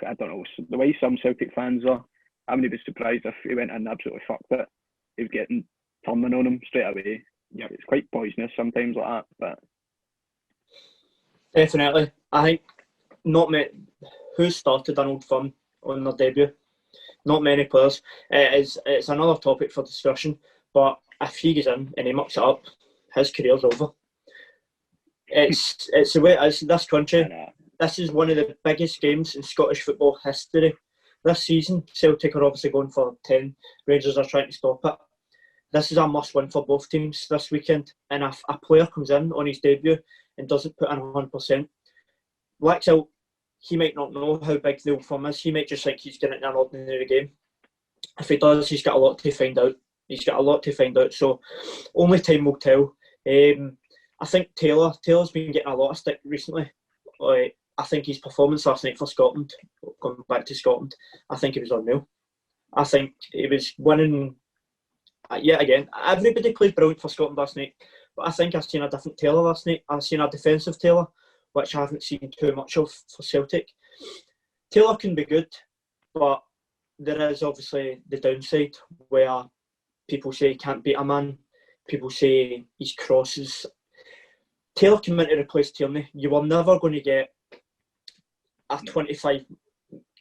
S4: I don't know, the way some Celtic fans are, I wouldn't be surprised if he went in and absolutely fucked it. He was getting turning on him straight away. Yeah, it's quite poisonous sometimes like that. But
S1: definitely, I think not many. Who started an Old Firm on their debut? Not many players. It's another topic for discussion. But if he goes in and he mucks it up, his career's over. It's the way it is. This country, this is one of the biggest games in Scottish football history. This season, Celtic are obviously going for 10. Rangers are trying to stop it. This is a must-win for both teams this weekend. And if a player comes in on his debut and doesn't put in 100%, Laxalt, he might not know how big the Old Firm is. He might just think he's getting an ordinary game. If he does, he's got a lot to find out. So only time will tell. I think Taylor's been getting a lot of stick recently. I think his performance last night for Scotland, going back to Scotland, I think it was unreal. I think he was winning yet again, everybody played brilliant for Scotland last night, but I think I've seen a different Taylor last night. I've seen a defensive Taylor, which I haven't seen too much of for Celtic. Taylor can be good, but there is obviously the downside where people say he can't beat a man. People say his crosses. Taylor came in to replace Tierney. You were never going to get a 25...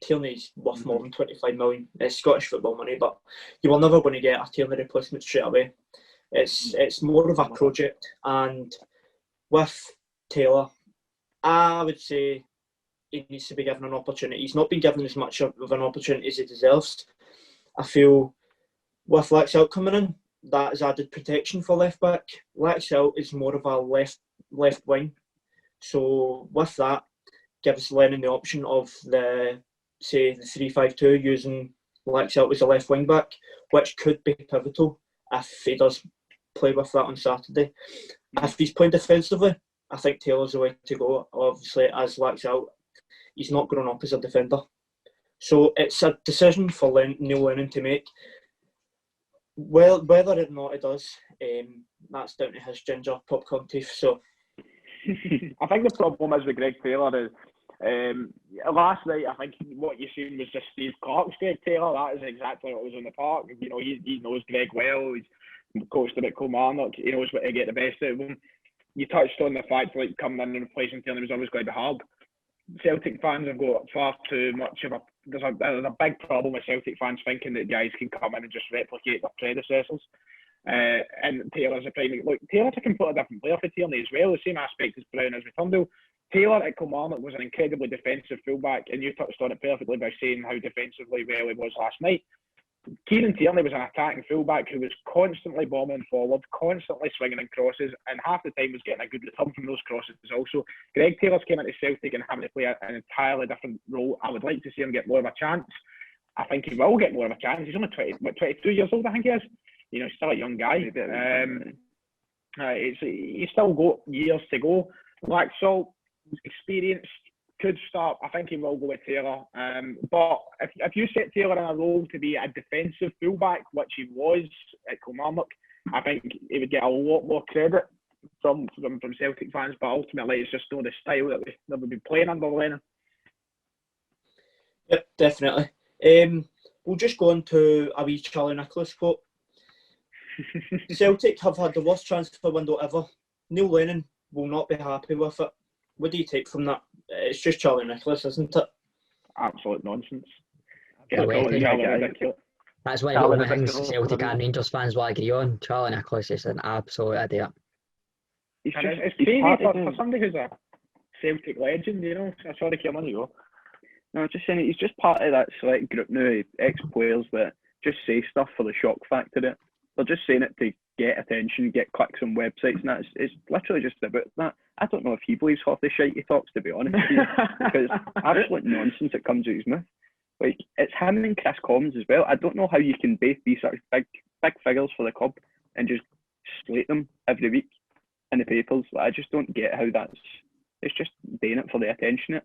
S1: Tierney's worth more than 25 million. It's Scottish football money, but you were never going to get a Tierney replacement straight away. It's more of a project, and with Taylor, I would say he needs to be given an opportunity. He's not been given as much of an opportunity as he deserves. I feel with Laxalt coming in, that has added protection for left back. Laxalt is more of a left wing, so with that, gives Lennon the option of the 3-5-2 using Laxalt as a left wing back, which could be pivotal if he does play with that on Saturday. If he's playing defensively, I think Taylor's the way to go. Obviously, as Laxalt, he's not grown up as a defender, so it's a decision for Neil Lennon to make. Well, whether or not it does, that's down to his ginger popcorn teeth. So,
S2: I think the problem is with Greg Taylor is last night. I think what you seen was just Steve Clarke's Greg Taylor. That is exactly what was on the park. You know, he knows Greg well. He's coached him at Kilmarnock. He knows what to get the best out of him. You touched on the fact that coming in and replacing Tierney was always going to be hard. Celtic fans have got far too much of a... There's a big problem with Celtic fans thinking that guys can come in and just replicate their predecessors. And Taylor's a prime... Look, Taylor's a completely different player for Tierney as well. The same aspect as Brown as with Turnbull. Taylor at Kilmarnock was an incredibly defensive fullback, and you touched on it perfectly by saying how defensively well he was last night. Kieran Tierney was an attacking fullback who was constantly bombing forward, constantly swinging in crosses, and half the time was getting a good return from those crosses also. Greg Taylor's came into Celtic and having to play an entirely different role. I would like to see him get more of a chance. I think he will get more of a chance. He's only 22 years old, I think he is. You know, he's still a young guy. He's still got years to go. Laxalt, experienced, could start. I think he will go with Taylor. But if you set Taylor in a role to be a defensive fullback, which he was at Kilmarnock, I think he would get a lot more credit from Celtic fans. But ultimately, it's just not the style that they would be playing under Lennon.
S1: Yep, definitely. We'll just go on to a wee Charlie Nicholas quote. Celtic have had the worst transfer window ever. Neil Lennon will not be happy with it. What do you take from that? It's just Charlie Nicholas, isn't it?
S2: Absolute nonsense.
S3: That's one of the things Celtic and Rangers fans will agree on. Charlie Nicholas is an absolute idiot.
S2: It's crazy for somebody who's a Celtic legend, you know. Sorry, Kieran, you go.
S4: No, just saying he's just part of that select group now, ex-players that just say stuff for the shock factor. They're just saying it to get attention, get clicks on websites, and that's it's literally just about that. I don't know if he believes half the shite he talks, to be honest with you, because absolute nonsense that comes out his mouth. Like, it's him and Chris Combs as well. I don't know how you can both be such big figures for the club and just slate them every week in the papers. Like, I just don't get how it's just doing it for the attention.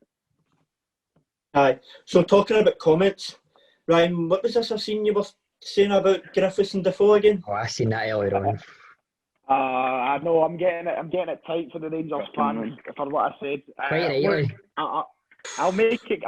S1: Aye. So talking about comments, Ryan, what was this I've seen you were saying about Griffiths and Defoe again?
S3: Oh, I seen that earlier on.
S2: I know I'm getting it tight for the Rangers fans for what I said.
S3: Quite right.
S2: I'll make it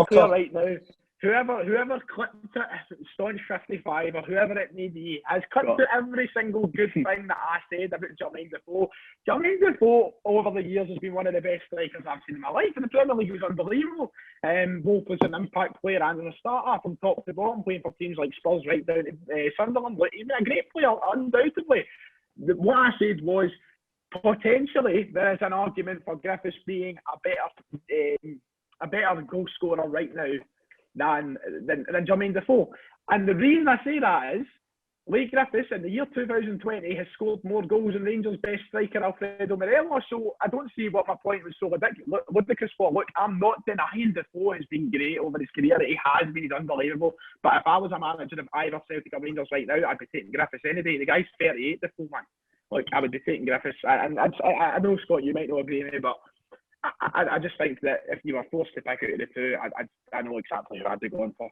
S2: clear right now. Whoever clipped it, Staunch 55 or whoever it may be, has clipped out every single good thing that I said about Jermaine Defoe. Jermaine Defoe over the years has been one of the best strikers I've seen in my life. In the Premier League, he was unbelievable. Both as an impact player and as a starter from top to bottom, playing for teams like Spurs right down to Sunderland. He's been a great player, undoubtedly. What I said was, potentially there is an argument for Griffiths being a better goal scorer right now than Jermaine Defoe. And the reason I say that is, Leigh Griffiths in the year 2020 has scored more goals than Rangers' best striker Alfredo Morelos. So I don't see what my point was so ludicrous for. Look, I'm not denying Defoe has been great over his career. He has been, he's unbelievable. But if I was a manager of either Celtic or Rangers right now, I'd be taking Griffiths any day. The guy's 38, Defoe, man. Like, I would be taking Griffiths. And I know, Scott, you might not agree with me, but I just think that if you were forced to pick out of the two, I know exactly who I'd be going for.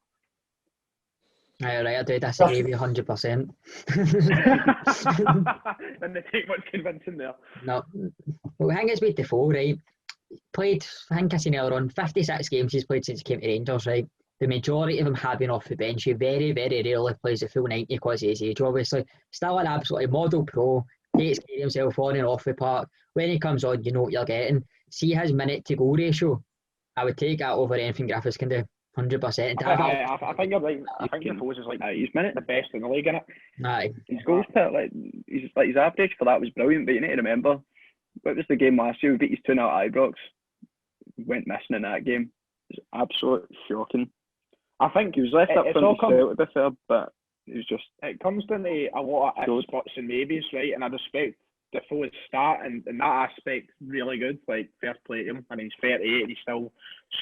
S3: Right, I do disagree with you 100%.
S2: And they take much convincing there.
S3: No, well, I think it's with Defoe, right? Played, I think I seen earlier on, 56 games he's played since he came to Rangers, right? The majority of them have been off the bench. He very, very rarely plays the full 90 because of his age, obviously. Still an absolutely model pro, takes care of himself on and off the park. When he comes on, you know what you're getting. See his minute to goal ratio, I would take that over anything Griffiths can do, 100%.
S2: I think you're right. I think Defoe's is like
S4: He's minute
S2: the best in the league, innit?
S3: Aye.
S4: His goals per his average for that was brilliant, but you need to remember, what was the game last year? We beat his 2-0 at Ibrox. Went missing in that game. It was absolutely shocking. I think he was left up front to be fair, but it was just...
S2: It comes down to a lot of ifs, buts and maybes, right? And I respect Defoe's start and in that aspect really good. Like, fair play to him. I mean, he's 38 and he's still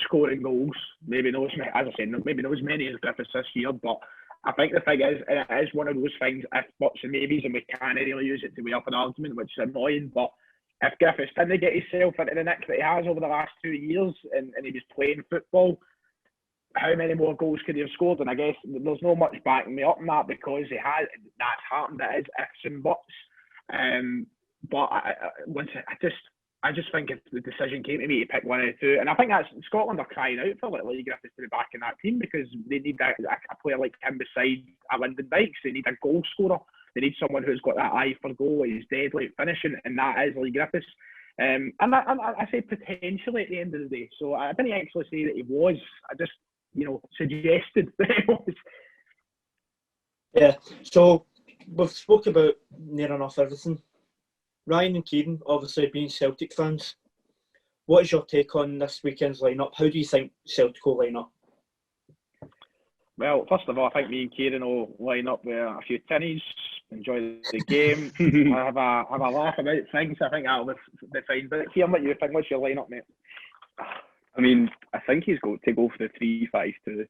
S2: scoring goals. Maybe not as many as Griffiths this year, but I think the thing is, and it is one of those things, if buts and maybes, and we can't really use it to weigh up an argument, which is annoying, but if Griffiths didn't get himself into the nick that he has over the last 2 years and he was playing football, how many more goals could he have scored? And I guess there's no much backing me up on that because that's happened. It is ifs and buts. But I just think if the decision came to me to pick one of the two, and I think that's Scotland are crying out for Lee Griffiths to be back in that team because they need a player like him beside a Lyndon Dykes. They need a goal scorer. They need someone who's got that eye for goal, he's deadly at finishing, and that is Lee Griffiths. And I say potentially at the end of the day. So I didn't actually say that he was. I just, suggested that he was.
S1: Yeah, so we've spoke about near enough everything. Ryan and Kieran, obviously being Celtic fans, what is your take on this weekend's lineup? How do you think Celtic will line up?
S2: Well, first of all, I think me and Kieran will line up with a few tinnies, enjoy the game, have a laugh about things. I think that'll be fine. But Kieran, what you think? What's your lineup, mate?
S4: I mean, I think he's got to go for the 3-5-2.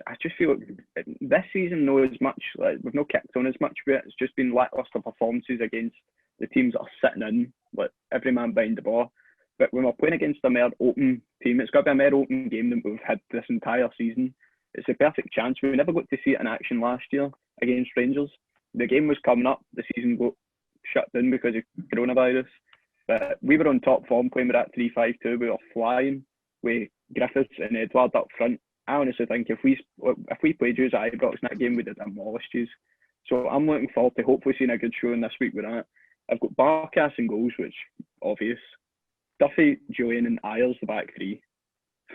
S4: I just feel like this season, as much, like, we've not kicked on as much with it. It's just been lacklustre performances against the teams that are sitting in, like every man behind the ball. But when we're playing against a more open team, it's got to be a more open game than we've had this entire season. It's a perfect chance. We never got to see it in action last year against Rangers. The game was coming up. The season got shut down because of coronavirus. But we were on top form playing with that 3-5-2. We were flying with Griffiths and Edward up front. I honestly think if we played you at Ibrox in that game, we'd have demolished you. So I'm looking forward to hopefully seeing a good showing this week with that. I've got Barkas and goals, which obvious. Duffy, Julian and Ayers, the back three.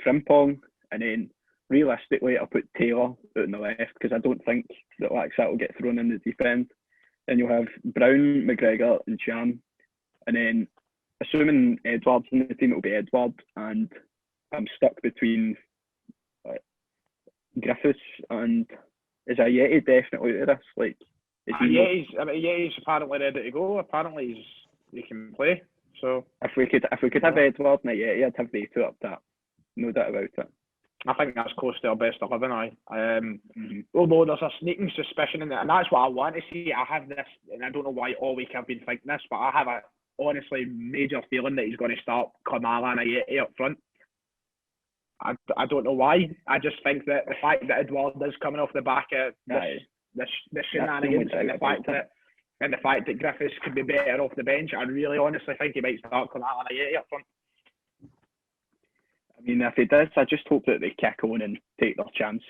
S4: Frimpong, and then realistically I'll put Taylor out on the left because I don't think that Laxat will get thrown in the deep end. Then you'll have Brown, McGregor and Cham. And then assuming Edward's in the team, it'll be Edward, and I'm stuck between Griffiths and is Ayeti definitely to this? Like,
S2: Ayeti's apparently ready to go. Apparently he can play. So
S4: if we could have Edward and Ayeti, I'd have the two up that. No doubt about it.
S2: I think that's close to our best 11. Although there's a sneaking suspicion in it, and that's what I want to see. I have this, and I don't know why all week I've been thinking this, but I have a honestly major feeling that he's going to start Kamala and Ayeti up front. I don't know why. I just think that the fact that Edward is coming off the back of this shenanigans and the fact that Griffiths could be better off the bench, I really honestly think he might start Kamala and Ayeti up front.
S4: I mean, if he does, I just hope that they kick on and take their chance.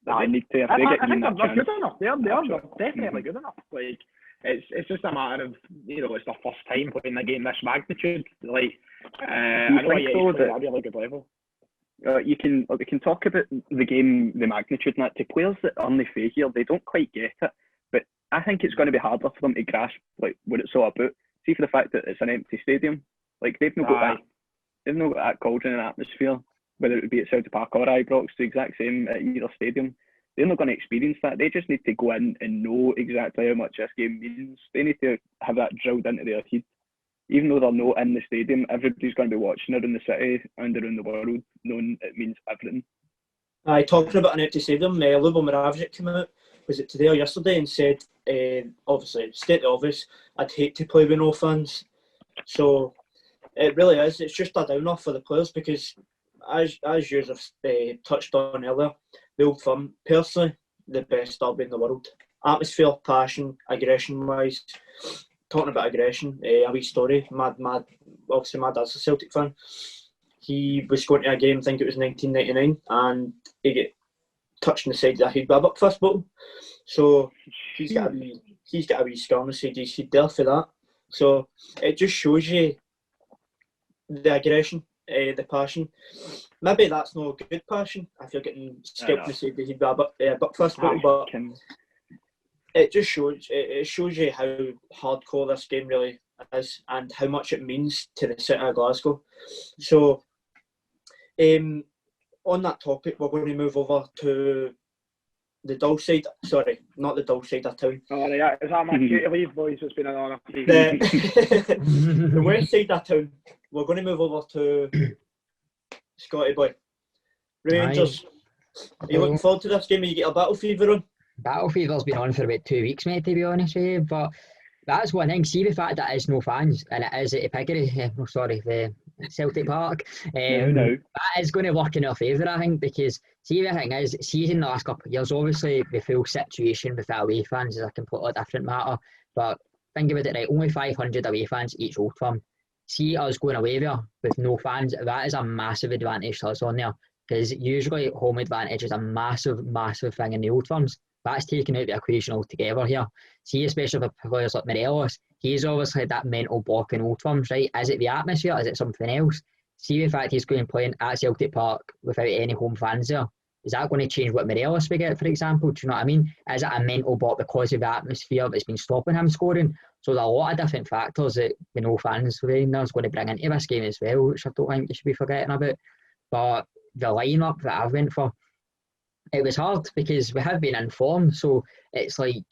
S4: They need to. If they get
S2: I think
S4: that
S2: they're
S4: chance,
S2: good enough. They're definitely good enough. Like, it's just a matter of, it's their first time playing a game this magnitude. Like, I know Ayeti's playing at a really good level.
S4: We can talk about the game, the magnitude, and that to players that are on the fake here, they don't quite get it. But I think it's going to be harder for them to grasp like what it's all about. See, for the fact that it's an empty stadium, like they've not got that cauldron and atmosphere, whether it be at Celtic Park or Ibrox, the exact same at either stadium. They're not going to experience that. They just need to go in and know exactly how much this game means. They need to have that drilled into their head. Even though they're not in the stadium, everybody's going to be watching around the city and around the world, knowing it means everything.
S1: Talking about an empty stadium, Lubo Moravcic came out, was it today or yesterday, and said, obviously, state the obvious, I'd hate to play with no fans. So it really is. It's just a downer for the players because, as you have touched on earlier, the Old Firm, personally, the best derby in the world. Atmosphere, passion, aggression-wise. Talking about aggression, a wee story. Obviously my dad's a Celtic fan. He was going to a game, I think it was 1999, and he got touched in the side of the head by a buckfast bottle. So he's got a wee scar on the side of his head there for that. So it just shows you the aggression, the passion. Maybe that's not a good passion if you're getting scalped in the side of the head by a buckfast bottle, but it just shows you how hardcore this game really is and how much it means to the city of Glasgow. So, on that topic, we're going to move over to the dull side. Sorry, not the dull side of town.
S2: Oh, yeah, is that my cue to leave, boys? It's been an honour.
S1: The west side of town. We're going to move over to Scotty boy. Rangers. Are you looking forward to this game? Are you get a battle fever on?
S3: Battle fever's been on for about 2 weeks, mate, to be honest with you. But that's one thing. See the fact that it is no fans and it is at Piggery, the Celtic Park. That is going to work in our favour, I think, because see the thing is, season the last couple of years, obviously the full situation with the away fans is a completely different matter. But think about it, right? Only 500 away fans each Old Firm. See us going away there with no fans, that is a massive advantage to us on there. Because usually home advantage is a massive, massive thing in the Old Firms. That's taken out the equation altogether here. See, especially for players like Morelos, he's obviously had that mental block in Old Firms, right? Is it the atmosphere? Is it something else? See the fact he's going playing at Celtic Park without any home fans there. Is that going to change what Morelos we get, for example? Do you know what I mean? Is it a mental block because of the atmosphere that's been stopping him scoring? So there's a lot of different factors that the no fans there is going to bring into this game as well, which I don't think you should be forgetting about. But the lineup that I went for, it was hard because we have been informed. So it's like,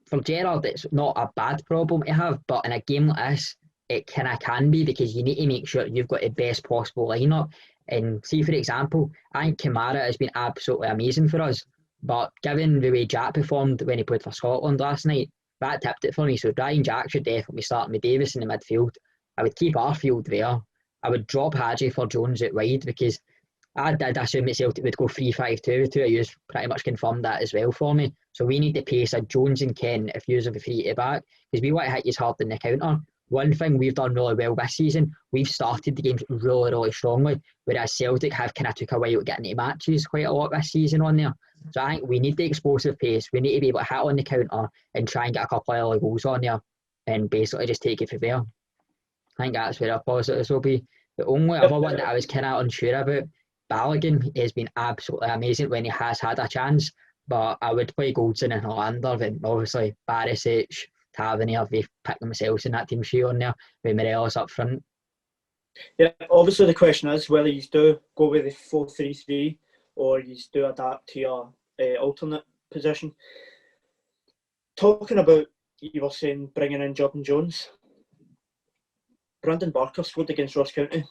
S3: for Gerrard, it's not a bad problem to have, but in a game like this, it can be, because you need to make sure you've got the best possible lineup. And see, for example, I think Kamara has been absolutely amazing for us, but given the way Jack performed when he played for Scotland last night, that tipped it for me. So Ryan Jack should definitely start with Davis in the midfield. I would keep Arfield there. I would drop Hadji for Jones out wide, because I did assume that Celtic would go 3-5-2. Two of you pretty much confirmed that as well for me. So we need the pace of Jones and Ken if you have a free to back, because we want to hit you hard in the counter. One thing we've done really well this season, we've started the games really, really strongly, whereas Celtic have kind of took a while to get into matches quite a lot this season on there. So I think we need the explosive pace. We need to be able to hit on the counter and try and get a couple of early goals on there and basically just take it from there. I think that's where our positives will be. The only other one that I was kind of unsure about, Balogun has been absolutely amazing when he has had a chance, but I would play Goldson and Hollander, and obviously Barisic, Tavernier, they've picked themselves in that team sheet on there with Morelos up front.
S1: Yeah, obviously the question is whether you do go with the 4-3-3 or you do adapt to your alternate position. Talking about, you were saying bringing in Jordan Jones, Brandon Barker scored against Ross County.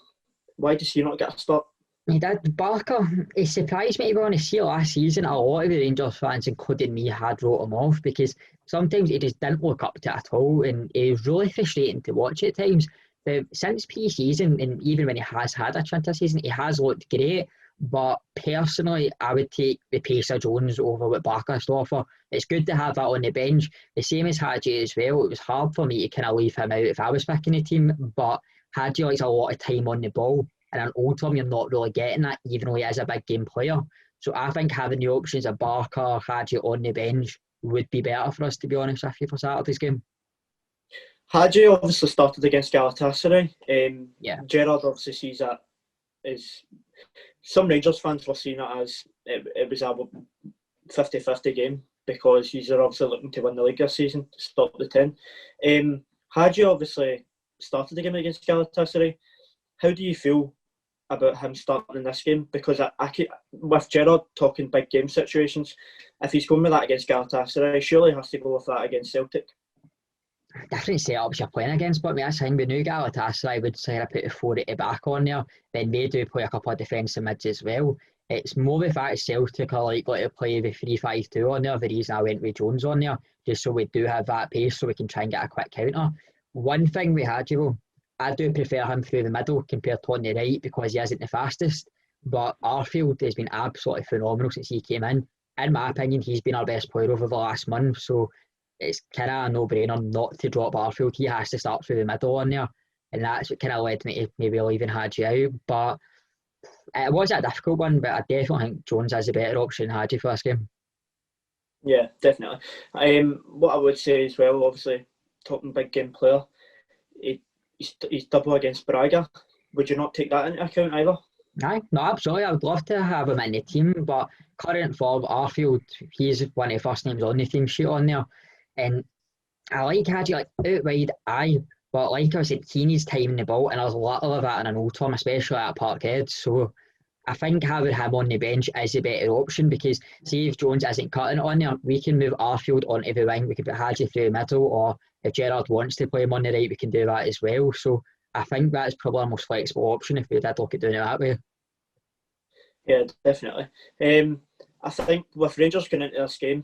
S1: Why does he not get a start?
S3: He did. Barker, he surprised me, to be honest. See, last season, a lot of the Rangers fans, including me, had wrote him off because sometimes he just didn't look up to it at all, and it was really frustrating to watch at times. But since pre-season, and even when he has had a chance this season, he has looked great. But personally, I would take the pace of Jones over what Barker has to offer. It's good to have that on the bench. The same as Hadji as well. It was hard for me to kind of leave him out if I was picking the team, but Hadji likes a lot of time on the ball. And an Old Firm, you're not really getting that, even though he is a big game player. So I think having the options of Barker, Hadji on the bench would be better for us, to be honest with you, for Saturday's game.
S1: Hadji obviously started against Galatasaray. Gerrard obviously sees that as, some Rangers fans were seeing it as it was a 50-50 game because he's obviously looking to win the league this season to stop the 10. Hadji obviously started the game against Galatasaray. How do you feel about him starting in this game? Because with Gerrard talking big game situations, if he's going with that against Galatasaray, surely he has to go with that against Celtic.
S3: Different setups you're playing against, but that's the thing. We knew Galatasaray would say I put a 4 at the back on there. Then they do play a couple of defensive mids as well. It's more the fact Celtic are likely to play the 3-5-2 on there. The reason I went with Jones on there, just so we do have that pace so we can try and get a quick counter. One thing we had, I do prefer him through the middle compared to on the right because he isn't the fastest. But Arfield has been absolutely phenomenal since he came in. in my opinion, he's been our best player over the last month, so it's kind of a no-brainer not to drop Arfield. He has to start through the middle on there, and that's what kind of led me to maybe leaving Hadji out. But it was a difficult one, but I definitely think Jones is a better option than Hadji for this game.
S1: Yeah, definitely. What I would say as well, obviously, talking big game player, he's double against Braga. Would you not take that into account either?
S3: Aye, no, absolutely. I would love to have him in the team, but current form, Arfield, he's one of the first names on the team sheet on there. And I like Hadji, like out wide, aye, but like I said, he needs time in the ball, and there's a lot of that in an Old Firm, especially at Parkhead. So I think having him on the bench is a better option, because see if Jones isn't cutting it on there, we can move Arfield onto the wing, we can put Hadji through the middle, or if Gerrard wants to play him on the right, we can do that as well. So I think that's probably our most flexible option if we did look at doing it that way.
S1: Yeah, definitely. I think with Rangers going into this game,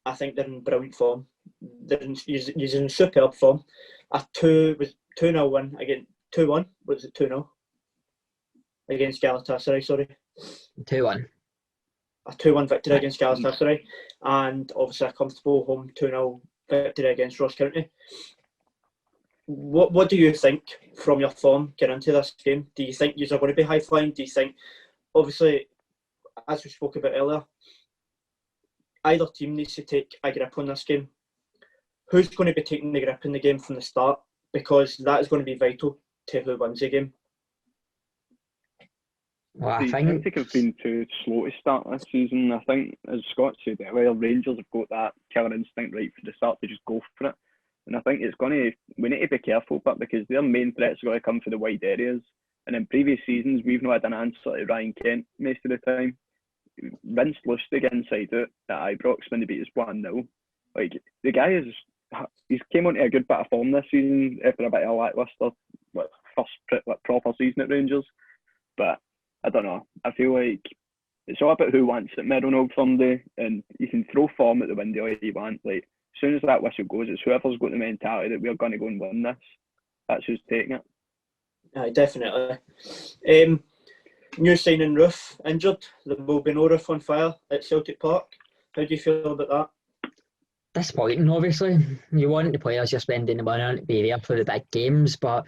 S1: I think they're in brilliant form. They're in superb form. A 2-0 win against 2-1. Was it 2-0 against Galatasaray? Sorry,
S3: 2-1.
S1: A 2-1 victory against Galatasaray, and obviously a comfortable home 2-0 victory against Ross County. What do you think from your form getting into this game? Do you think you're going to be high flying? Do you think, obviously, as we spoke about earlier, either team needs to take a grip on this game? Who's going to be taking the grip in the game from the start? Because that is going to be vital to who wins the game.
S3: Well, I
S4: think have been too slow to start this season. I think, as Scott said earlier, Rangers have got that killer instinct right from the start to just go for it. And I think we need to be careful, but because their main threats are going to come for the wide areas. And in previous seasons, we've not had an answer to Ryan Kent most of the time. Rinsed Lustig inside out at Ibrox when they beat us 1-0. Like, the guy he's came onto a good bit of form this season after a bit of a lacklustre first proper season at Rangers. But I don't know. I feel like it's all about who wants it mid on Old Firm Day, and you can throw form at the window if you want. Like, as soon as that whistle goes, it's whoever's got the mentality that we're going to go and win this. That's who's taking it.
S1: Definitely. New signing Roof injured. There will be no Roof on fire at Celtic Park. How do you feel about that?
S3: Disappointing, obviously. You want the players you're spending the money on to be there for the big games, but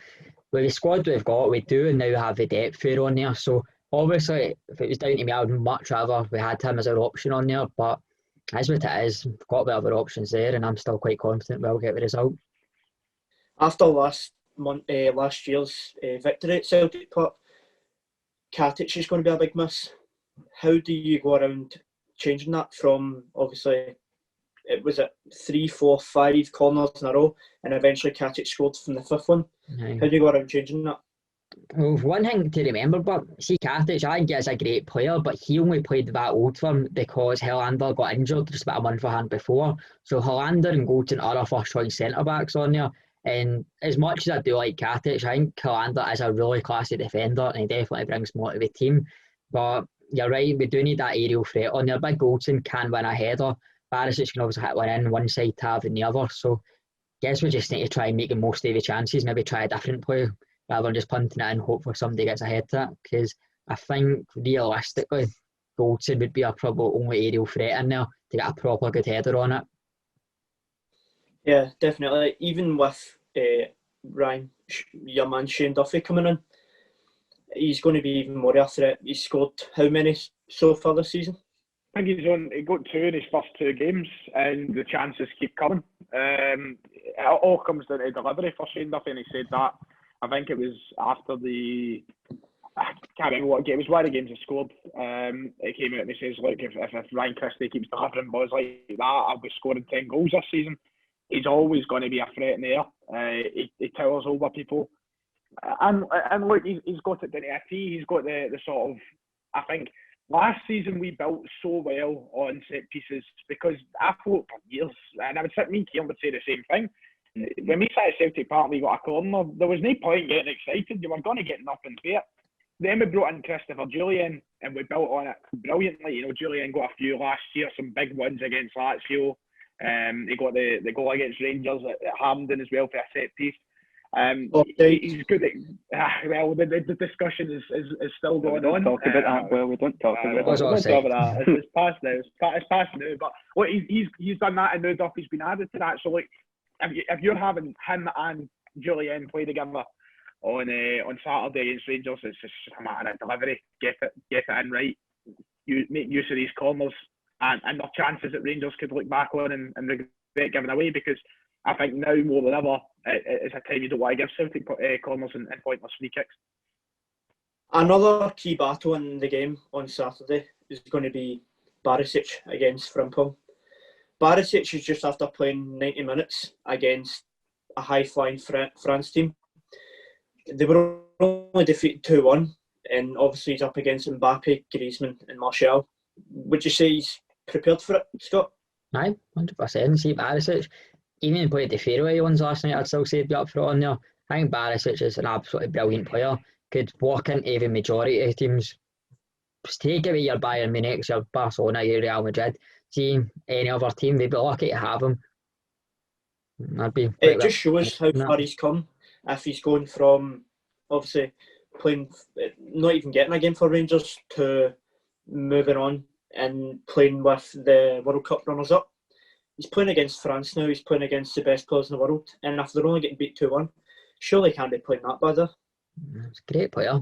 S3: with the squad we've got, we do now have the depth there on there. So obviously, if it was down to me, I would much rather we had him as our option on there, but as what it is, we've got the other options there, and I'm still quite confident we'll get the result.
S1: After last year's victory at Celtic Park, Katic is going to be a big miss. How do you go around changing that from, obviously, it was at 3, 4, 5 corners in a row, and eventually Katic scored from the fifth one?
S3: Aye.
S1: How do you go around changing that?
S3: Well, one thing to remember, but see, Katic, I think he's a great player, but he only played that Old Firm because Helander got injured just about a month beforehand before. So Helander and Goldson are our first choice centre backs on there. And as much as I do like Katic, I think Helander is a really classy defender, and he definitely brings more to the team. But you're right, we do need that aerial threat on there. Big Goldson can win a header. Barisic can obviously hit one in one side, Tav in the other. So I guess we just need to try and make the most of the chances, maybe try a different play rather than just punting it in, hope for somebody gets ahead to it. Because I think realistically, Goldson would be our probably only aerial threat in there to get a proper good header on it.
S1: Yeah, definitely. Even with Ryan, your man Shane Duffy coming in, he's going to be even more a threat. He's scored how many so far this season?
S2: I think he got 2 in his first 2 games, and the chances keep coming. It all comes down to delivery for Shane Duffy, and he said that. I think it was after I can't remember what game. It was one of the games he scored. It came out and he says, look, if Ryan Christie keeps delivering balls like that, I'll be scoring 10 goals this season. He's always going to be a threat in the air. He towers over people. And look, he's got it down to a T. He's got the sort of, I think, last season we built so well on set pieces because I thought for years, and I would sit, me and Kieran would say the same thing. When we sat at Celtic Park, we got a corner. There was no point getting excited. You were going to get nothing for it. Then we brought in Christopher Julian, and we built on it brilliantly. You know, Julian got a few last year, some big wins against Lazio. He got the goal against Rangers at Hamilton as well for a set piece. He's good at, well, the discussion is still going on.
S4: Talk about that. Well, we don't talk about
S2: that. It's past now. It's past now. But look, he's done that in New Duff. He's been added to that. So like, if you're having him and Julian play together on Saturday against Rangers, it's just a matter of delivery. Get it in right. You make use of these corners and the chances that Rangers could look back on and regret giving away, because I think now more than ever, it's a time you don't want to give Celtic corners and pointless free kicks.
S1: Another key battle in the game on Saturday is going to be Barisic against Frimpong. Barisic is just after playing 90 minutes against a high-flying France team. They were only defeated 2-1, and obviously he's up against Mbappe, Griezmann and Martial. Would you say he's prepared for it, Scott?
S3: Aye, 100%. See, Barisic, even if he played the fairway ones last night, I'd still say he'd be up front on there. I think Barisic is an absolutely brilliant player. Could walk into even majority of teams. Just take away your Bayern Munich, your Barcelona, your Real Madrid. See any other team, they'd be lucky to have him.
S1: It just shows how far he's come. If he's going from obviously playing, not even getting a game for Rangers, to moving on and playing with the World Cup runners-up. He's playing against France now. He's playing against the best players in the world. And if they're only getting beat 2-1, surely can't be playing that bad.
S3: He's a great player.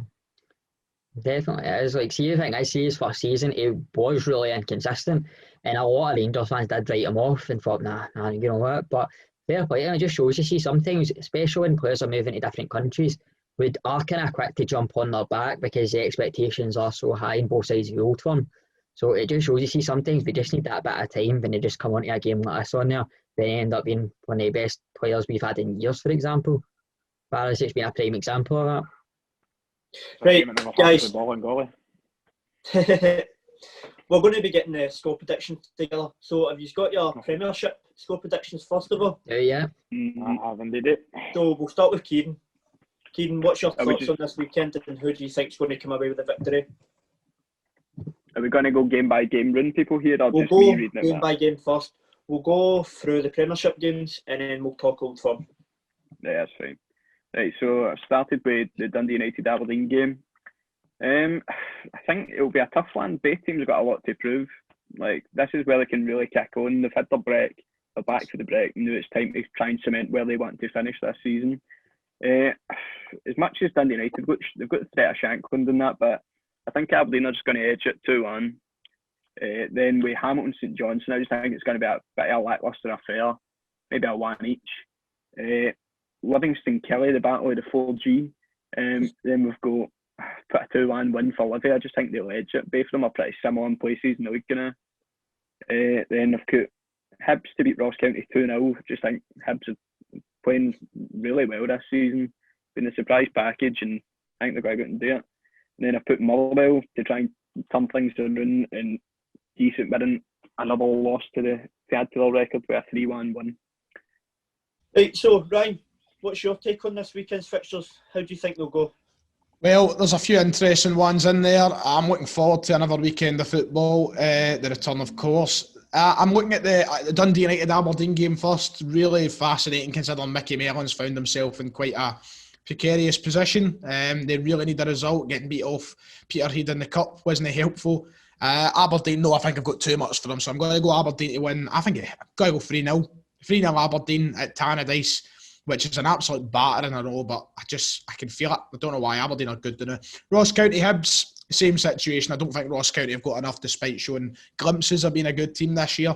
S3: Definitely is. Like, see, the thing I see his first season, he was really inconsistent, and a lot of Rangers fans did write him off and thought, nah, you know what? But fair play, and it just shows you see sometimes, especially when players are moving to different countries, we are kind of quick to jump on their back because the expectations are so high on both sides of the old firm. So it just shows you see sometimes we just need that bit of time when they just come onto a game like this on there. Then they end up being one of the best players we've had in years, for example. Barisic's been a prime example of that.
S1: Right, guys. We're going to be getting the score predictions together. So have you got your Premiership score predictions first of all?
S3: Yeah.
S2: I have indeed it.
S1: So we'll start with Kieran. Kieran, what's your thoughts on this weekend, and who do you think is going to come away with the victory?
S4: Are we going to go game by game, run people here? Or
S1: We'll
S4: just
S1: go
S4: me reading
S1: game by game first. We'll go through the Premiership games and then we'll talk Old Firm.
S4: Yeah, that's fine. Right, so I've started with the Dundee United Aberdeen game. I think it'll be a tough one. Both teams have got a lot to prove. Like, this is where they can really kick on. They've had their break. They're back for the break. Now it's time to try and cement where they want to finish this season. As much as Dundee United, which they've got the threat of Shankland in that, but I think Aberdeen are just going to edge it 2-1. Then with Hamilton St Johnstone, I just think it's going to be a bit of a lacklustre affair, maybe a 1 each. Livingston Kelly, the battle of the 4G. Then we've got put a 2-1 win for Livy. I just think they'll edge it. Both of them are pretty similar in places in the league. Then I've got Hibs to beat Ross County 2-0. Just think Hibs are playing really well this season. Been a surprise package, and I think they're going to go out and do it. And then I've put Motherwell to try and turn things around and decent bidding. Another loss to add to their record with a 3-1 win.
S1: Right, so Ryan, what's your take on this weekend's fixtures? How do you think they'll go?
S5: Well, there's a few interesting ones in there. I'm looking forward to another weekend of football, the return of course. I'm looking at the Dundee United Aberdeen game first. Really fascinating considering Mickey Mellon's found himself in quite a precarious position. They really need a result. Getting beat off Peterhead in the Cup wasn't helpful. Aberdeen, no, I think I've got too much for them, so I'm going to go Aberdeen to win. I think I've got to go 3-0. 3-0 Aberdeen at Tannadice, which is an absolute battering in a row, but I can feel it. I don't know why. Aberdeen are good now. Ross County Hibs, same situation. I don't think Ross County have got enough despite showing glimpses of being a good team this year.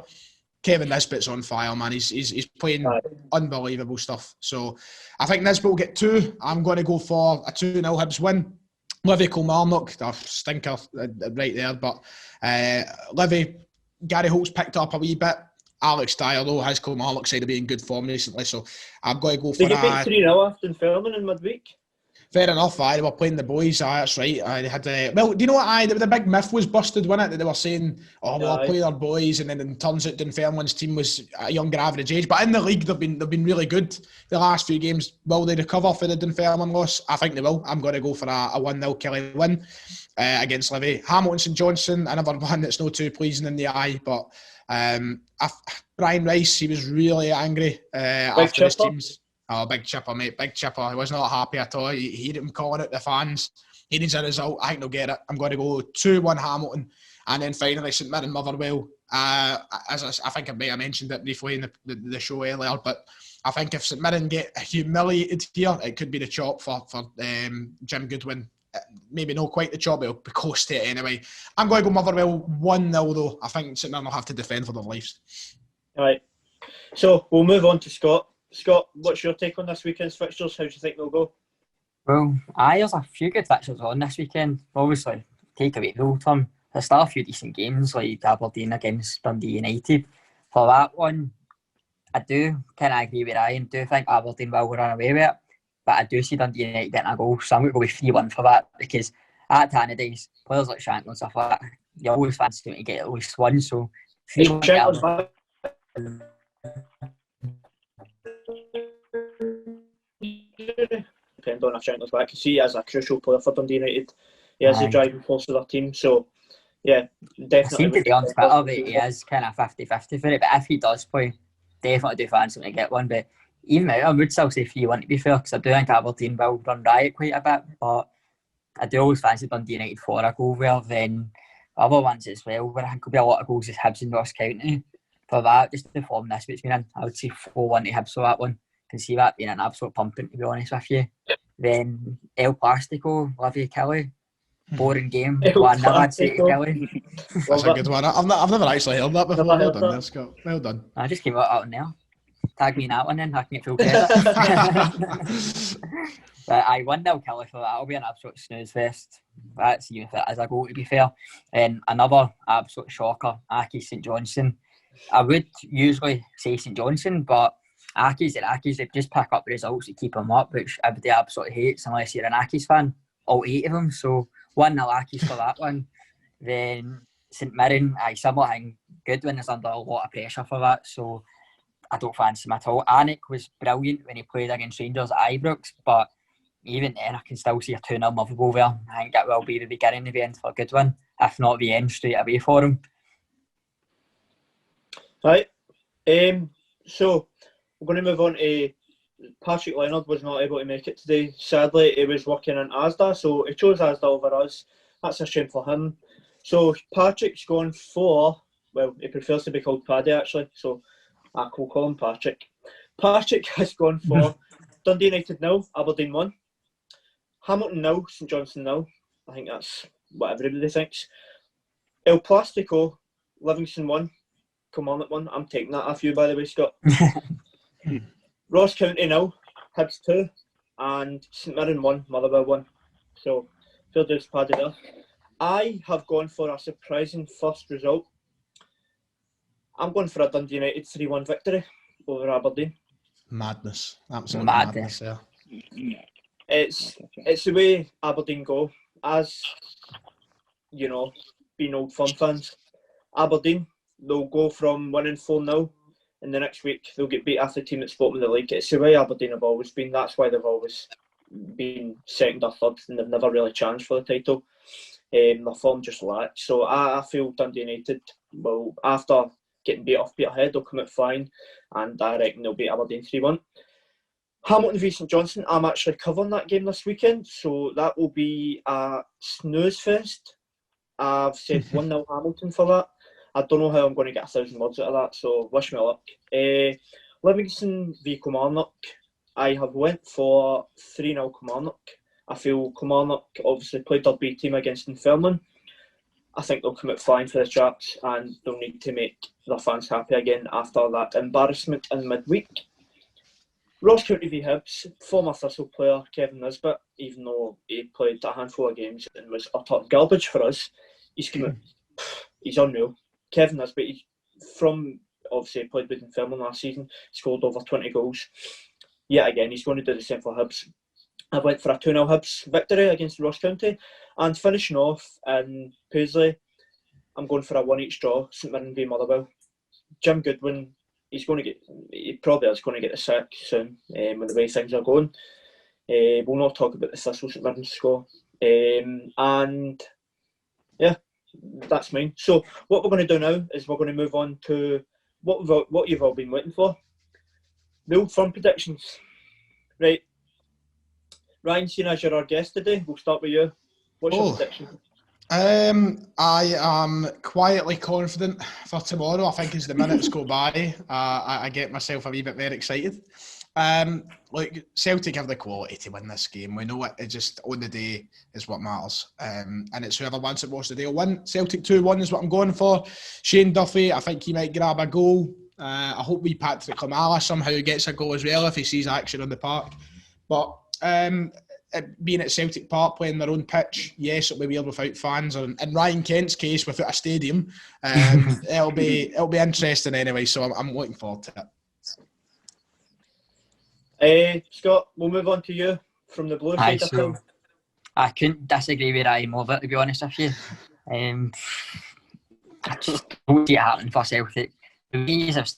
S5: Kevin Nisbet's on fire, man. He's playing unbelievable stuff. So I think Nisbet will get 2. I'm going to go for a 2-0 Hibs win. Livy Kilmarnock, stinker right there. But Livy, Gary Holt's picked up a wee bit. Alex Dyer, though, has Kilmarnock side of being in good form recently. So I'm going to go for
S1: They get beat 3-0 after Fairman in midweek.
S5: Fair enough, they were playing the boys, that's right. They had well, do you know what, the big myth was busted, wasn't it? That they were saying, we'll play our boys, and then it turns out Dunfermline's team was a younger average age. But in the league, they've been really good the last few games. Will they recover for the Dunfermline loss? I think they will. I'm going to go for a 1-0 Kelly win against Livy. Hamilton St Johnstone, another one that's not too pleasing in the eye, but Brian Rice, he was really angry after his team's Oh, big Chipper, mate. Big Chipper. He was not happy at all. He heard him calling out the fans. He needs a result. I think they'll get it. I'm going to go 2-1 Hamilton. And then finally, St Mirren Motherwell. As I think I mentioned it briefly in the show earlier, but I think if St Mirren get humiliated here, it could be the chop for Jim Goodwin. Maybe not quite the chop, but it'll be close to it anyway. I'm going to go Motherwell 1-0 though. I think St Mirren will have to defend for their lives.
S1: All right. So we'll move on to Scott. Scott, what's your take on this weekend's fixtures? How do you think they'll go?
S3: Well, there's a few good fixtures on this weekend. Obviously, take away the Old Firm. There's still a few decent games like Aberdeen against Dundee United. For that one, I do kind of agree with Ryan. Do think Aberdeen will run away with it, but I do see Dundee United getting a goal, so I'm going to go with 3-1 for that, because at Tannadice, players like Shankland and stuff like that, you always fancy them to get at least one, so 3-1.
S1: Depend on if Shankland's back. You see, he as a crucial player for Dundee United, he is the driving force of their team, so yeah, definitely.
S3: I seem to be on Twitter that he is kind of 50-50 for it, but if he does play, definitely do fancy him to get one. But even I would still say 3-1 to be fair, because I do think Aberdeen will run riot quite a bit, but I do always fancy Dundee United for a goal there. Then other ones as well, where I think there'll be a lot of goals as Hibs and Ross County. For that, just the form this week's been in, I would say 4-1 to Hibs for that one. I can see that being an absolute pumping, to be honest with you. Then El Plastico, Livy Kelly. Boring game. 1-0, I'd say to Kelly.
S5: That's a good one. I've never actually heard that before. Well done there, Scott. Well done.
S3: I just came out on there. Tag me in that one then, I can get full credit. But I 1-0 Kelly for that. That'll be an absolute snooze fest. That's even if it is a goal, to be fair. And another absolute shocker, Aki St Johnstone. I would usually say St Johnstone, but Aki's and Aki's, they just pick up the results to keep them up, which everybody absolutely hates unless you're an Aki's fan. All 8 of them, so 1-0 Aki's for that one. Then St Mirren, similar thing. Goodwin is under a lot of pressure for that, so I don't fancy him at all. Anik was brilliant when he played against Rangers at Ibrox, but even then I can still see a 2-0 Motherwell there. I think that will be the beginning of the end for Goodwin, if not the end straight away for him.
S1: Right. So we're going to move on to Patrick Leonard. Was not able to make it today. Sadly, he was working in Asda, so he chose Asda over us. That's a shame for him. So Patrick's gone for, well, he prefers to be called Paddy actually, so I will call him Patrick. Patrick has gone for Dundee United 0, Aberdeen 1. Hamilton 0, St Johnstone 0. I think that's what everybody thinks. El Plastico, Livingston 1. Come on, that one. I'm taking that off you, by the way, Scott. Ross County 0, Hibs 2, and St Mirren 1, Motherwell 1. So, fair dues, Paddy there. I have gone for a surprising first result. I'm going for a Dundee United 3-1 victory over Aberdeen.
S5: Madness. Absolute madness, yeah.
S1: It's the way Aberdeen go. As, you know, being Old Firm fans, Aberdeen, they'll go from winning 4-0 and the next week they'll get beat after the team that's bottom of the league. It's the way Aberdeen have always been. That's why they've always been second or third and they've never really challenged for the title. Their form just lacks. So I feel Dundee United will, after getting beat Peterhead, they'll come out flying, and I reckon they'll beat Aberdeen 3-1. Hamilton v St Johnstone, I'm actually covering that game this weekend, so that will be a snooze fest. I've said 1-0 Hamilton for that. I don't know how I'm going to get 1,000 words out of that, so wish me luck. Livingston v Kilmarnock, I have went for 3-0 Kilmarnock. I feel Kilmarnock obviously played their B team against Dunfermline. I think they'll come out flying for the chaps and they'll need to make their fans happy again after that embarrassment in midweek. Ross County v Hibs, former Thistle player Kevin Nisbet, even though he played a handful of games and was utter garbage for us, he's unreal. Kevin Nisbet, from obviously played with Dunfermline last season, scored over 20 goals. Yet again, he's going to do the same for Hibs. I went for a 2-0 Hibs victory against Ross County, and finishing off in Paisley, I'm going for a 1-1 draw, St Mirren v Motherwell. Jim Goodwin, he probably is going to get the sack soon with the way things are going. We'll not talk about the Thistle St Mirren score. And yeah, that's mine. So what we're going to do now is we're going to move on to what you've all been waiting for. The Old Firm predictions. Right. Ryan, seeing as you're our guest today, we'll start with you. What's your prediction?
S5: I am quietly confident for tomorrow. I think as the minutes go by, I get myself a wee bit very excited. Like Celtic have the quality to win this game. We know it. It's just on the day is what matters. And it's whoever wants it most of the day will win. Celtic 2-1 is what I'm going for. Shane Duffy, I think he might grab a goal. I hope Patrick Klimala somehow gets a goal as well if he sees action on the park. But being at Celtic Park playing their own pitch, yes, it'll be weird without fans. In Ryan Kent's case, without a stadium, it'll be interesting anyway. So I'm looking forward to it.
S1: Scott, we'll move on to you from the blue side of things.
S3: I couldn't disagree with Ryan more, to be honest with you. I just don't see it happening for Celtic. The ways have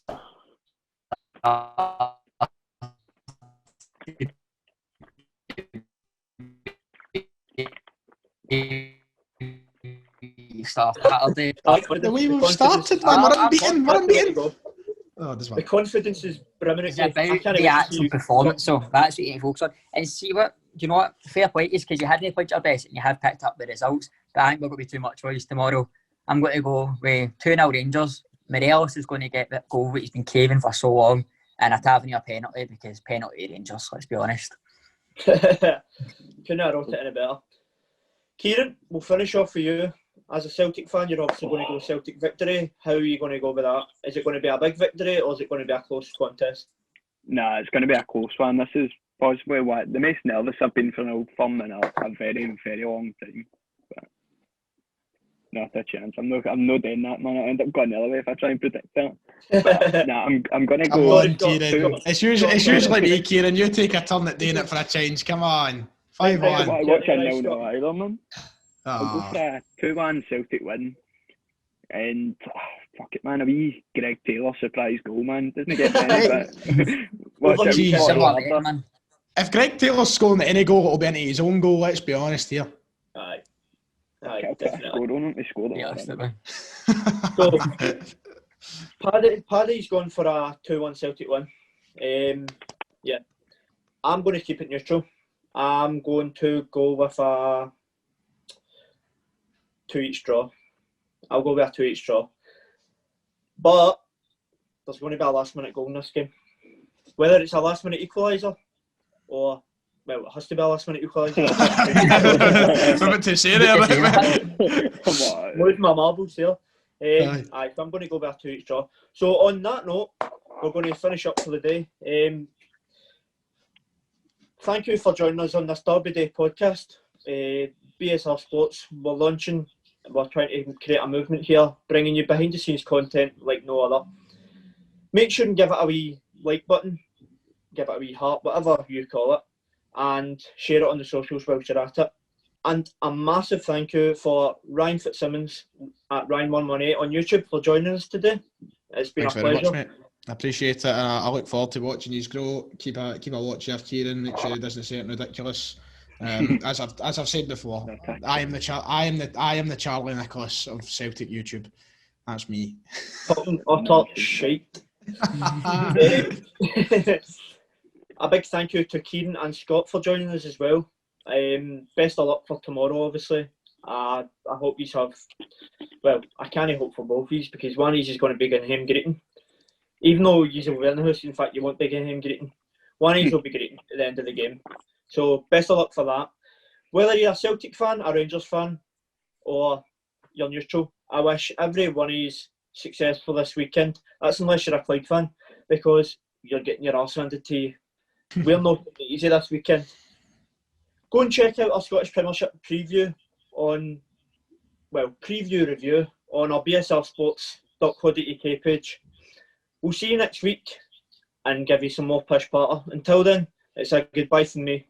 S5: the way we've started, man, we're unbeaten.
S1: The confidence is brimming.
S3: It's about the actual performance, so that's what you need to focus on. And see what, you know what, fair play is because you hadn't played your best and you have picked up the results, but I think we're going to be too much choice tomorrow. I'm going to go with 2-0 Rangers. Morelos is going to get that goal that he's been caving for so long, and a Tavernier penalty because penalty Rangers, let's be honest.
S1: Couldn't have wrote it any better. Kieran, we'll finish off for you. As a Celtic fan, you're obviously going to go Celtic victory. How are you going to go with that? Is it going to be a big victory or is it going to be a close contest?
S4: Nah, it's going to be a close one. This is possibly the most nervous I've been for an Old Firm in a very, very long time. But not a chance. I'm not doing that, man. I end up going the other way if I try and predict that. But, nah, I'm going to go.
S5: Come on, Kieran. It's usually me, Kieran. You take a turn at doing it for a change. Come on. 5-1.
S4: Watch a 0-0 either, man. I'll go for a 2-1 Celtic win. And fuck it, man, a wee Greg Taylor surprise goal, man. Doesn't he get any
S5: bit? If Greg Taylor's scoring any goal, it'll be into his own goal, let's be honest here.
S1: Aye,
S4: definitely.
S1: So, Paddy's gone for a 2-1 Celtic win. Yeah. I'm going to keep it neutral. I'm going to go with a 2-each draw. I'll go with a 2-each draw. But there's going to be a last minute goal in this game. Whether it's a last minute equaliser or, well, it has to be a last minute equaliser.
S5: Something to say there.
S4: Come on.
S1: Moving my marbles there. I'm going to go with a 2-each draw. So on that note, we're going to finish up for the day. Thank you for joining us on this Derby Day podcast. BSR Sports, we're trying to create a movement here, bringing you behind the scenes content like no other. Make sure and give it a wee like button, give it a wee heart, whatever you call it, and share it on the socials whilst you're at it. And a massive thank you for Ryan Fitzsimmons at Ryan118 on YouTube for joining us today. It's been a pleasure. Much, mate.
S5: I appreciate it, and I look forward to watching you grow. Keep a watch of Kieran. Make sure he doesn't say anything ridiculous. As I've said before, I am the Charlie Nicholas of Celtic YouTube. That's me.
S1: Utter shite. A big thank you to Kieran and Scott for joining us as well. Best of luck for tomorrow, obviously. I hope you have. Well, I can't hope for both of you because one of you is going to be getting him greeting. Even though you will win the house, in fact, you won't be getting him greeting. One of you will be greeting at the end of the game. So, best of luck for that. Whether you're a Celtic fan, a Rangers fan, or you're neutral, I wish every one of you successful this weekend. That's unless you're a Clyde fan, because you're getting your arse handed to you. We're not easy this weekend. Go and check out our Scottish Premiership review on our BSR Sports.co.uk page. We'll see you next week and give you some more push parter. Until then, it's a goodbye from me.